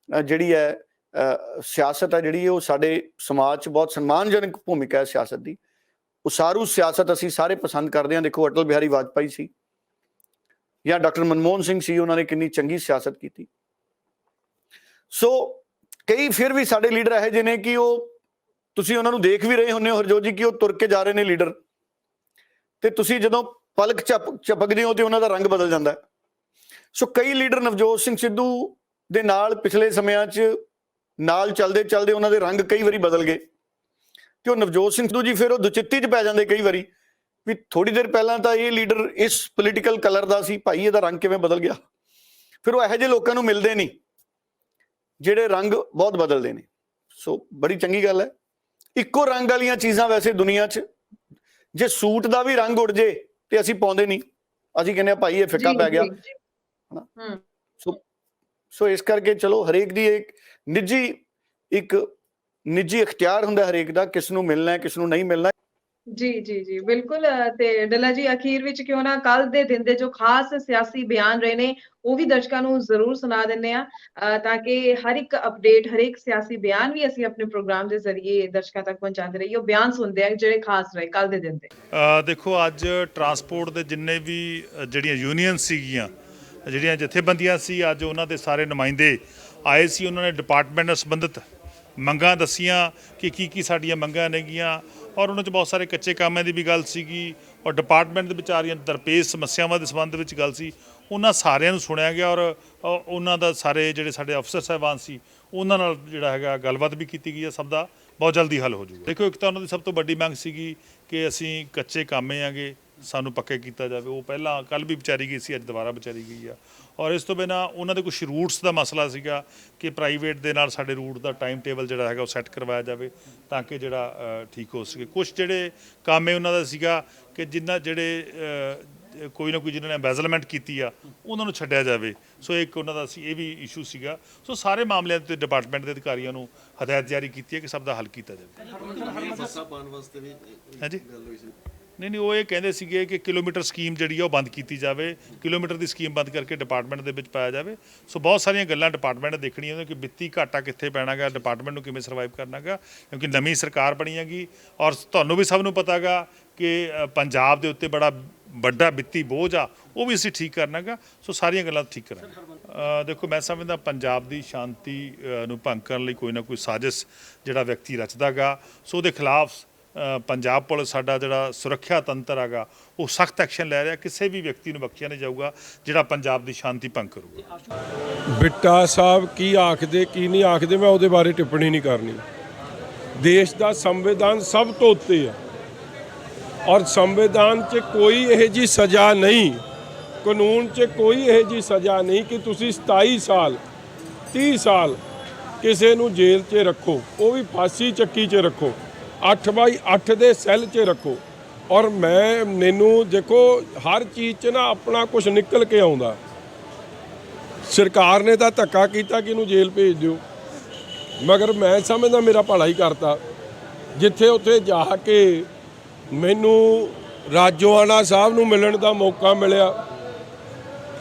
ਜਿਹੜੀ ਹੈ ਸਿਆਸਤ ਹੈ ਜਿਹੜੀ ਉਹ ਸਾਡੇ ਸਮਾਜ 'ਚ ਬਹੁਤ ਸਨਮਾਨਜਨਕ ਭੂਮਿਕਾ ਹੈ ਸਿਆਸਤ ਦੀ। ਉਸਾਰੂ ਸਿਆਸਤ ਅਸੀਂ ਸਾਰੇ ਪਸੰਦ ਕਰਦੇ ਹਾਂ। ਦੇਖੋ ਅਟਲ ਬਿਹਾਰੀ ਵਾਜਪਾਈ ਸੀ ਜਾਂ ਡਾਕਟਰ ਮਨਮੋਹਨ ਸਿੰਘ ਸੀ, ਉਹਨਾਂ ਨੇ ਕਿੰਨੀ ਚੰਗੀ ਸਿਆਸਤ ਕੀਤੀ। ਸੋ ਕਈ ਫਿਰ ਵੀ ਸਾਡੇ ਲੀਡਰ ਇਹੋ ਜਿਹੇ ਨੇ ਕਿ ਉਹ ਤੁਸੀਂ ਉਹਨਾਂ ਨੂੰ ਦੇਖ ਵੀ ਰਹੇ ਹੁੰਦੇ ਹੋ ਹਰਜੋਤ ਜੀ ਕਿ ਉਹ ਤੁਰ ਕੇ ਜਾ ਰਹੇ ਨੇ ਲੀਡਰ, ਤੇ ਤੁਸੀਂ ਜਦੋਂ ਪਲਕ ਝਪਕਦੇ ਹੋ ਤੇ ਉਹਨਾਂ ਦਾ ਰੰਗ ਬਦਲ ਜਾਂਦਾ ਹੈ। ਸੋ ਕਈ ਲੀਡਰ ਨਵਜੋਤ ਸਿੰਘ ਸਿੱਧੂ ਦੇ ਨਾਲ ਪਿਛਲੇ ਸਮਿਆਂ 'ਚ ਨਾਲ ਚੱਲਦੇ ਉਹਨਾਂ ਦੇ ਰੰਗ ਕਈ ਵਾਰੀ ਬਦਲ ਗਏ ਤੇ ਉਹ ਨਵਜੋਤ ਸਿੰਘ ਸਿੱਧੂ ਜੀ ਫਿਰ ਉਹ ਦੁਚਿੱਤੀ 'ਚ ਪੈ ਜਾਂਦੇ ਕਈ ਵਾਰੀ ਵੀ ਥੋੜੀ ਦੇਰ ਪਹਿਲਾਂ ਤਾਂ ਇਹ ਲੀਡਰ ਇਸ ਪੋਲੀਟੀਕਲ ਕਲਰ ਦਾ ਸੀ, ਭਾਈ ਇਹਦਾ ਰੰਗ ਕਿਵੇਂ ਬਦਲ ਗਿਆ। ਫਿਰ ਉਹ ਇਹੋ ਜਿਹੇ ਲੋਕਾਂ ਨੂੰ ਮਿਲਦੇ ਨਹੀਂ ਜਿਹੜੇ ਰੰਗ ਬਹੁਤ ਬਦਲਦੇ ਨੇ। ਸੋ ਬੜੀ ਚੰਗੀ ਗੱਲ ਹੈ। ਇੱਕੋ ਰੰਗ ਵਾਲੀਆਂ ਚੀਜ਼ਾਂ ਵੈਸੇ ਦੁਨੀਆ 'ਚ ਜੇ ਸੂਟ ਦਾ ਵੀ ਰੰਗ ਉੱਡ ਜੇ ਤੇ ਅਸੀਂ ਪਾਉਂਦੇ ਨਹੀਂ, ਅਸੀਂ ਕਹਿੰਦੇ ਆ ਭਾਈ ਇਹ ਫਿੱਕਾ ਪੈ ਗਿਆ। ਸੋ ਇਸ ਕਰਕੇ ਚਲੋ ਹਰੇਕ ਦੀ ਇੱਕ ਨਿੱਜੀ ਇਖਤਿਆਰ ਹੁੰਦਾ ਹਰੇਕ ਦਾ, ਕਿਸ ਨੂੰ ਮਿਲਣਾ ਹੈ ਕਿਸ ਨੂੰ ਨਹੀਂ ਮਿਲਣਾ। ਜੀ ਬਿਲਕੁਲ। ਤੇ ਡੱਲਾ ਜੀ ਅਖੀਰ ਵਿੱਚ ਕਿਉਂ ਨਾ ਕੱਲ ਦੇ ਦਿਨ ਦੇ ਜੋ ਖਾਸ ਸਿਆਸੀ ਬਿਆਨ ਰਹੇ ਨੇ ਉਹ ਵੀ ਦਰਸ਼ਕਾਂ ਨੂੰ ਜ਼ਰੂਰ ਸੁਣਾ ਦਿੰਦੇ ਆ, ਤਾਂ ਕਿ ਹਰ ਇੱਕ ਅਪਡੇਟ, ਹਰ ਇੱਕ ਸਿਆਸੀ ਬਿਆਨ ਵੀ ਅਸੀਂ ਆਪਣੇ ਪ੍ਰੋਗਰਾਮ ਦੇ ਜ਼ਰੀਏ ਦਰਸ਼ਕਾਂ ਤੱਕ ਪਹੁੰਚਾਉਂਦੇ ਰਹੀਏ। ਉਹ ਬਿਆਨ ਸੁਣਦੇ ਆ ਜਿਹੜੇ ਖਾਸ ਰਹੇ ਕੱਲ ਦੇ ਦਿਨ ਦੇ। ਦੇਖੋ ਅੱਜ ਟਰਾਂਸਪੋਰਟ ਦੇ ਜਿੰਨੇ ਵੀ ਜਿਹੜੀਆਂ ਯੂਨੀਅਨ ਸੀਗੀਆਂ, ਜਿਹੜੀਆਂ ਜਥੇਬੰਦੀਆਂ ਸੀ, ਅੱਜ ਉਹਨਾਂ ਦੇ ਸਾਰੇ ਨੁਮਾਇੰਦੇ ਆਏ ਸੀ। ਉਹਨਾਂ ਨੇ ਡਿਪਾਰਟਮੈਂਟ ਨਾਲ ਸੰਬੰਧਿਤ ਮੰਗਾਂ ਦੱਸੀਆਂ ਕਿ ਕੀ ਸਾਡੀਆਂ ਮੰਗਾਂ ਨੇਗੀਆਂ, ਔਰ ਉਹਨਾਂ 'ਚ ਬਹੁਤ ਸਾਰੇ ਕੱਚੇ ਕੰਮਾਂ ਦੀ ਵੀ ਗੱਲ ਸੀਗੀ ਔਰ ਡਿਪਾਰਟਮੈਂਟ ਦੇ ਵਿੱਚ ਆ ਰਹੀਆਂ ਦਰਪੇਸ਼ ਸਮੱਸਿਆਵਾਂ ਦੇ ਸੰਬੰਧ ਵਿੱਚ ਗੱਲ ਸੀ। ਉਹਨਾਂ ਸਾਰਿਆਂ ਨੂੰ ਸੁਣਿਆ ਗਿਆ ਔਰ ਉਹਨਾਂ ਦਾ ਸਾਰੇ ਜਿਹੜੇ ਸਾਡੇ ਅਫਸਰ ਸਾਹਿਬਾਨ ਸੀ ਉਹਨਾਂ ਨਾਲ ਜਿਹੜਾ ਹੈਗਾ ਗੱਲਬਾਤ ਵੀ ਕੀਤੀ ਗਈ ਹੈ। ਸਭ ਦਾ ਬਹੁਤ ਜਲਦੀ ਹੱਲ ਹੋ ਜਾਊਗਾ। ਦੇਖੋ ਇੱਕ ਤਾਂ ਉਹਨਾਂ ਦੀ ਸਭ ਤੋਂ ਵੱਡੀ ਮੰਗ ਸੀਗੀ ਕਿ ਅਸੀਂ ਕੱਚੇ ਕਾਮੇ ਆਂਗੇ, ਸਾਨੂੰ ਪੱਕੇ ਕੀਤਾ ਜਾਵੇ। ਉਹ ਪਹਿਲਾਂ ਕੱਲ੍ਹ ਵੀ ਵਿਚਾਰੀ ਗਈ ਸੀ, ਅੱਜ ਦੁਬਾਰਾ ਵਿਚਾਰੀ ਗਈ ਆ। ਔਰ ਇਸ ਤੋਂ ਬਿਨਾਂ ਉਹਨਾਂ ਦੇ ਕੁਛ ਰੂਟਸ ਦਾ ਮਸਲਾ ਸੀਗਾ ਕਿ ਪ੍ਰਾਈਵੇਟ ਦੇ ਨਾਲ ਸਾਡੇ ਰੂਟ ਦਾ ਟਾਈਮ ਟੇਬਲ ਜਿਹੜਾ ਹੈਗਾ ਉਹ ਸੈੱਟ ਕਰਵਾਇਆ ਜਾਵੇ ਤਾਂ ਕਿ ਜਿਹੜਾ ਠੀਕ ਹੋ ਸਕੇ। ਕੁਛ ਜਿਹੜੇ ਕੰਮ ਹੈ ਉਹਨਾਂ ਦਾ ਸੀਗਾ ਕਿ ਜਿਹੜੇ ਕੋਈ ਨਾ ਕੋਈ ਜਿਨ੍ਹਾਂ ਨੇ ਐਮਬੈਜ਼ਲਮੈਂਟ ਕੀਤੀ ਆ ਉਹਨਾਂ ਨੂੰ ਛੱਡਿਆ ਜਾਵੇ। ਸੋ ਇੱਕ ਉਹਨਾਂ ਦਾ ਸੀ, ਇਹ ਵੀ ਇਸ਼ੂ ਸੀਗਾ। ਸੋ ਸਾਰੇ ਮਾਮਲਿਆਂ 'ਤੇ ਡਿਪਾਰਟਮੈਂਟ ਦੇ ਅਧਿਕਾਰੀਆਂ ਨੂੰ ਹਦਾਇਤ ਜਾਰੀ ਕੀਤੀ ਹੈ ਕਿ ਸਭ ਦਾ ਹੱਲ ਕੀਤਾ ਜਾਵੇ। ਹਾਂਜੀ ਨਹੀਂ ਉਹ ਇਹ ਕਹਿੰਦੇ ਸੀਗੇ ਕਿ ਕਿਲੋਮੀਟਰ ਸਕੀਮ ਜਿਹੜੀ ਆ ਉਹ ਬੰਦ ਕੀਤੀ ਜਾਵੇ, ਕਿਲੋਮੀਟਰ ਦੀ ਸਕੀਮ ਬੰਦ ਕਰਕੇ ਡਿਪਾਰਟਮੈਂਟ ਦੇ ਵਿੱਚ ਪਾਇਆ ਜਾਵੇ। ਸੋ ਬਹੁਤ ਸਾਰੀਆਂ ਗੱਲਾਂ ਡਿਪਾਰਟਮੈਂਟ ਨੇ ਦੇਖਣੀਆਂ ਨੇ ਕਿ ਵਿੱਤੀ ਘਾਟਾ ਕਿੱਥੇ ਪੈਣਾ ਗਾ, ਡਿਪਾਰਟਮੈਂਟ ਨੂੰ ਕਿਵੇਂ ਸਰਵਾਈਵ ਕਰਨਾ ਗਾ, ਕਿਉਂਕਿ ਨਵੀਂ ਸਰਕਾਰ ਬਣੀ ਹੈਗੀ ਔਰ ਤੁਹਾਨੂੰ ਵੀ ਸਭ ਨੂੰ ਪਤਾ ਗਾ ਕਿ ਪੰਜਾਬ ਦੇ ਉੱਤੇ ਬੜਾ ਵੱਡਾ ਵਿੱਤੀ ਬੋਝ ਆ, ਉਹ ਵੀ ਅਸੀਂ ਠੀਕ ਕਰਨਾ ਗਾ। ਸੋ ਸਾਰੀਆਂ ਗੱਲਾਂ ਠੀਕ ਕਰਾਂਗੇ। ਦੇਖੋ ਮੈਂ ਸਮਝਦਾ ਪੰਜਾਬ ਦੀ ਸ਼ਾਂਤੀ ਨੂੰ ਭੰਗ ਕਰਨ ਲਈ ਕੋਈ ਨਾ ਕੋਈ ਸਾਜ਼ਿਸ਼ ਜਿਹੜਾ ਵਿਅਕਤੀ ਰਚਦਾ ਗਾ, ਸੋ ਉਹਦੇ ਖਿਲਾਫ ਪੰਜਾਬ ਪੁਲਿਸ ਸਾਡਾ ਜਿਹੜਾ ਸੁਰੱਖਿਆ ਤੰਤਰ ਹੈਗਾ ਉਹ ਸਖਤ ਐਕਸ਼ਨ ਲੈ ਰਿਹਾ। ਕਿਸੇ ਵੀ ਵਿਅਕਤੀ ਨੂੰ ਬਖਸ਼ਿਆ ਨਹੀਂ ਜਾਊਗਾ ਜਿਹੜਾ ਪੰਜਾਬ ਦੀ ਸ਼ਾਂਤੀ ਭੰਗ ਕਰੂਗਾ। ਬਿੱਟਾ ਸਾਹਿਬ ਕੀ ਆਖਦੇ ਕੀ ਨਹੀਂ ਆਖਦੇ ਮੈਂ ਉਹਦੇ ਬਾਰੇ ਟਿੱਪਣੀ ਨਹੀਂ ਕਰਨੀ। ਦੇਸ਼ ਦਾ ਸੰਵਿਧਾਨ ਸਭ ਤੋਂ ਉੱਤੇ ਹੈ ਔਰ ਸੰਵਿਧਾਨ 'ਚ ਕੋਈ ਇਹੋ ਜਿਹੀ ਸਜ਼ਾ ਨਹੀਂ, ਕਾਨੂੰਨ 'ਚ ਕੋਈ ਇਹੋ ਜਿਹੀ ਸਜ਼ਾ ਨਹੀਂ ਕਿ ਤੁਸੀਂ 27 ਸਾਲ 30 ਸਾਲ ਕਿਸੇ ਨੂੰ ਜੇਲ੍ਹ 'ਚ ਰੱਖੋ, ਉਹ ਵੀ ਫਾਂਸੀ ਚੱਕੀ 'ਚ ਰੱਖੋ, 8x8 ਦੇ ਸੈੱਲ 'ਚ ਰੱਖੋ। ਔਰ ਮੈਨੂੰ ਦੇਖੋ ਹਰ ਚੀਜ਼ 'ਚ ਨਾ ਆਪਣਾ ਕੁਝ ਨਿਕਲ ਕੇ ਆਉਂਦਾ। ਸਰਕਾਰ ਨੇ ਤਾਂ ਧੱਕਾ ਕੀਤਾ ਕਿ ਇਹਨੂੰ ਜੇਲ੍ਹ ਭੇਜ ਦਿਓ, ਮਗਰ ਮੈਂ ਸਮਝਦਾ ਮੇਰਾ ਭਲਾ ਹੀ ਕਰਤਾ। ਜਿੱਥੇ ਉੱਥੇ ਜਾ ਕੇ ਮੈਨੂੰ ਰਾਜੋਆਣਾ ਸਾਹਿਬ ਨੂੰ ਮਿਲਣ ਦਾ ਮੌਕਾ ਮਿਲਿਆ,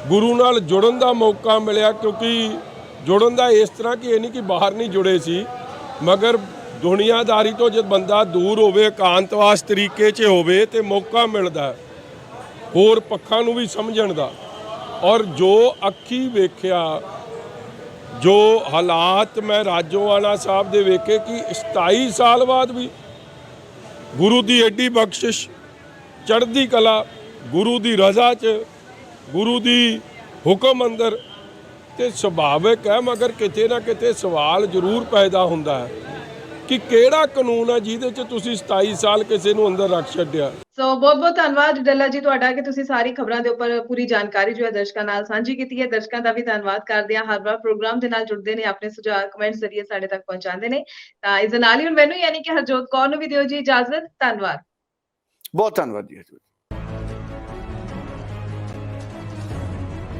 ਗੁਰੂ ਨਾਲ ਜੁੜਨ ਦਾ ਮੌਕਾ ਮਿਲਿਆ, ਕਿਉਂਕਿ ਜੁੜਨ ਦਾ ਇਸ ਤਰ੍ਹਾਂ ਕਿ ਇਹ ਨਹੀਂ ਕਿ ਬਾਹਰ ਨਹੀਂ ਜੁੜੇ ਸੀ, ਮਗਰ ਦੁਨੀਆਦਾਰੀ ਤੋਂ ਜਦ ਬੰਦਾ ਦੂਰ ਹੋਵੇ, ਇਕਾਂਤਵਾਸ ਤਰੀਕੇ 'ਚ ਹੋਵੇ ਤੇ ਮੌਕਾ ਮਿਲਦਾ ਹੋਰ ਪੱਖਾਂ ਨੂੰ ਵੀ ਸਮਝਣ ਦਾ। ਔਰ ਜੋ ਅੱਖੀ ਵੇਖਿਆ, ਜੋ ਹਾਲਾਤ ਮੈਂ ਰਾਜੋਆਣਾ ਸਾਹਿਬ ਦੇ ਵੇਖੇ ਕਿ 27 ਸਾਲ ਬਾਅਦ ਵੀ ਗੁਰੂ ਦੀ ਐਡੀ ਬਖਸ਼ਿਸ਼, ਚੜ੍ਹਦੀ ਕਲਾ, ਗੁਰੂ ਦੀ ਰਜ਼ਾ 'ਚ, ਗੁਰੂ ਦੀ ਹੁਕਮ ਅੰਦਰ, ਤੇ ਸੁਭਾਵਿਕ ਹੈ ਮਗਰ ਕਿਤੇ ਨਾ ਕਿਤੇ ਸਵਾਲ ਜ਼ਰੂਰ ਪੈਦਾ ਹੁੰਦਾ ਹੈ ਕਿ ਕਿਹੜਾ ਕਾਨੂੰਨ ਹੈ ਜਿਹਦੇ 'ਚ ਤੁਸੀਂ 27 ਸਾਲ ਕਿਸੇ ਨੂੰ ਅੰਦਰ ਰੱਖ ਛੱਡਿਆ। ਸੋ ਬਹੁਤ ਬਹੁਤ ਧੰਨਵਾਦ ਡੱਲਾ ਜੀ ਤੁਹਾਡਾ ਕਿ ਤੁਸੀਂ ਸਾਰੀ ਖਬਰਾਂ ਦੇ ਉੱਪਰ ਪੂਰੀ ਜਾਣਕਾਰੀ ਜੋ ਹੈ ਦਰਸ਼ਕਾਂ ਨਾਲ ਸਾਂਝੀ ਕੀਤੀ ਹੈ। ਦਰਸ਼ਕਾਂ ਦਾ ਵੀ ਧੰਨਵਾਦ ਕਰਦੇ ਹਾਂ, ਹਰ ਵਾਰ ਪ੍ਰੋਗਰਾਮ ਦੇ ਨਾਲ ਜੁੜਦੇ ਨੇ, ਆਪਣੇ ਸੁਝਾਅ ਕਮੈਂਟ ਜ਼ਰੀਏ ਸਾਡੇ ਤੱਕ ਪਹੁੰਚਾਉਂਦੇ ਨੇ। ਤਾਂ ਇਸ ਦੇ ਨਾਲ ਹੀ ਹੁਣ ਮੈਨੂੰ ਯਾਨੀ ਕਿ ਹਰਜੋਤ ਕੌਰ ਨੂੰ ਵੀ ਦਿਓ ਜੀ ਇਜਾਜ਼ਤ। ਧੰਨਵਾਦ। ਬਹੁਤ ਧੰਨਵਾਦ ਜੀ।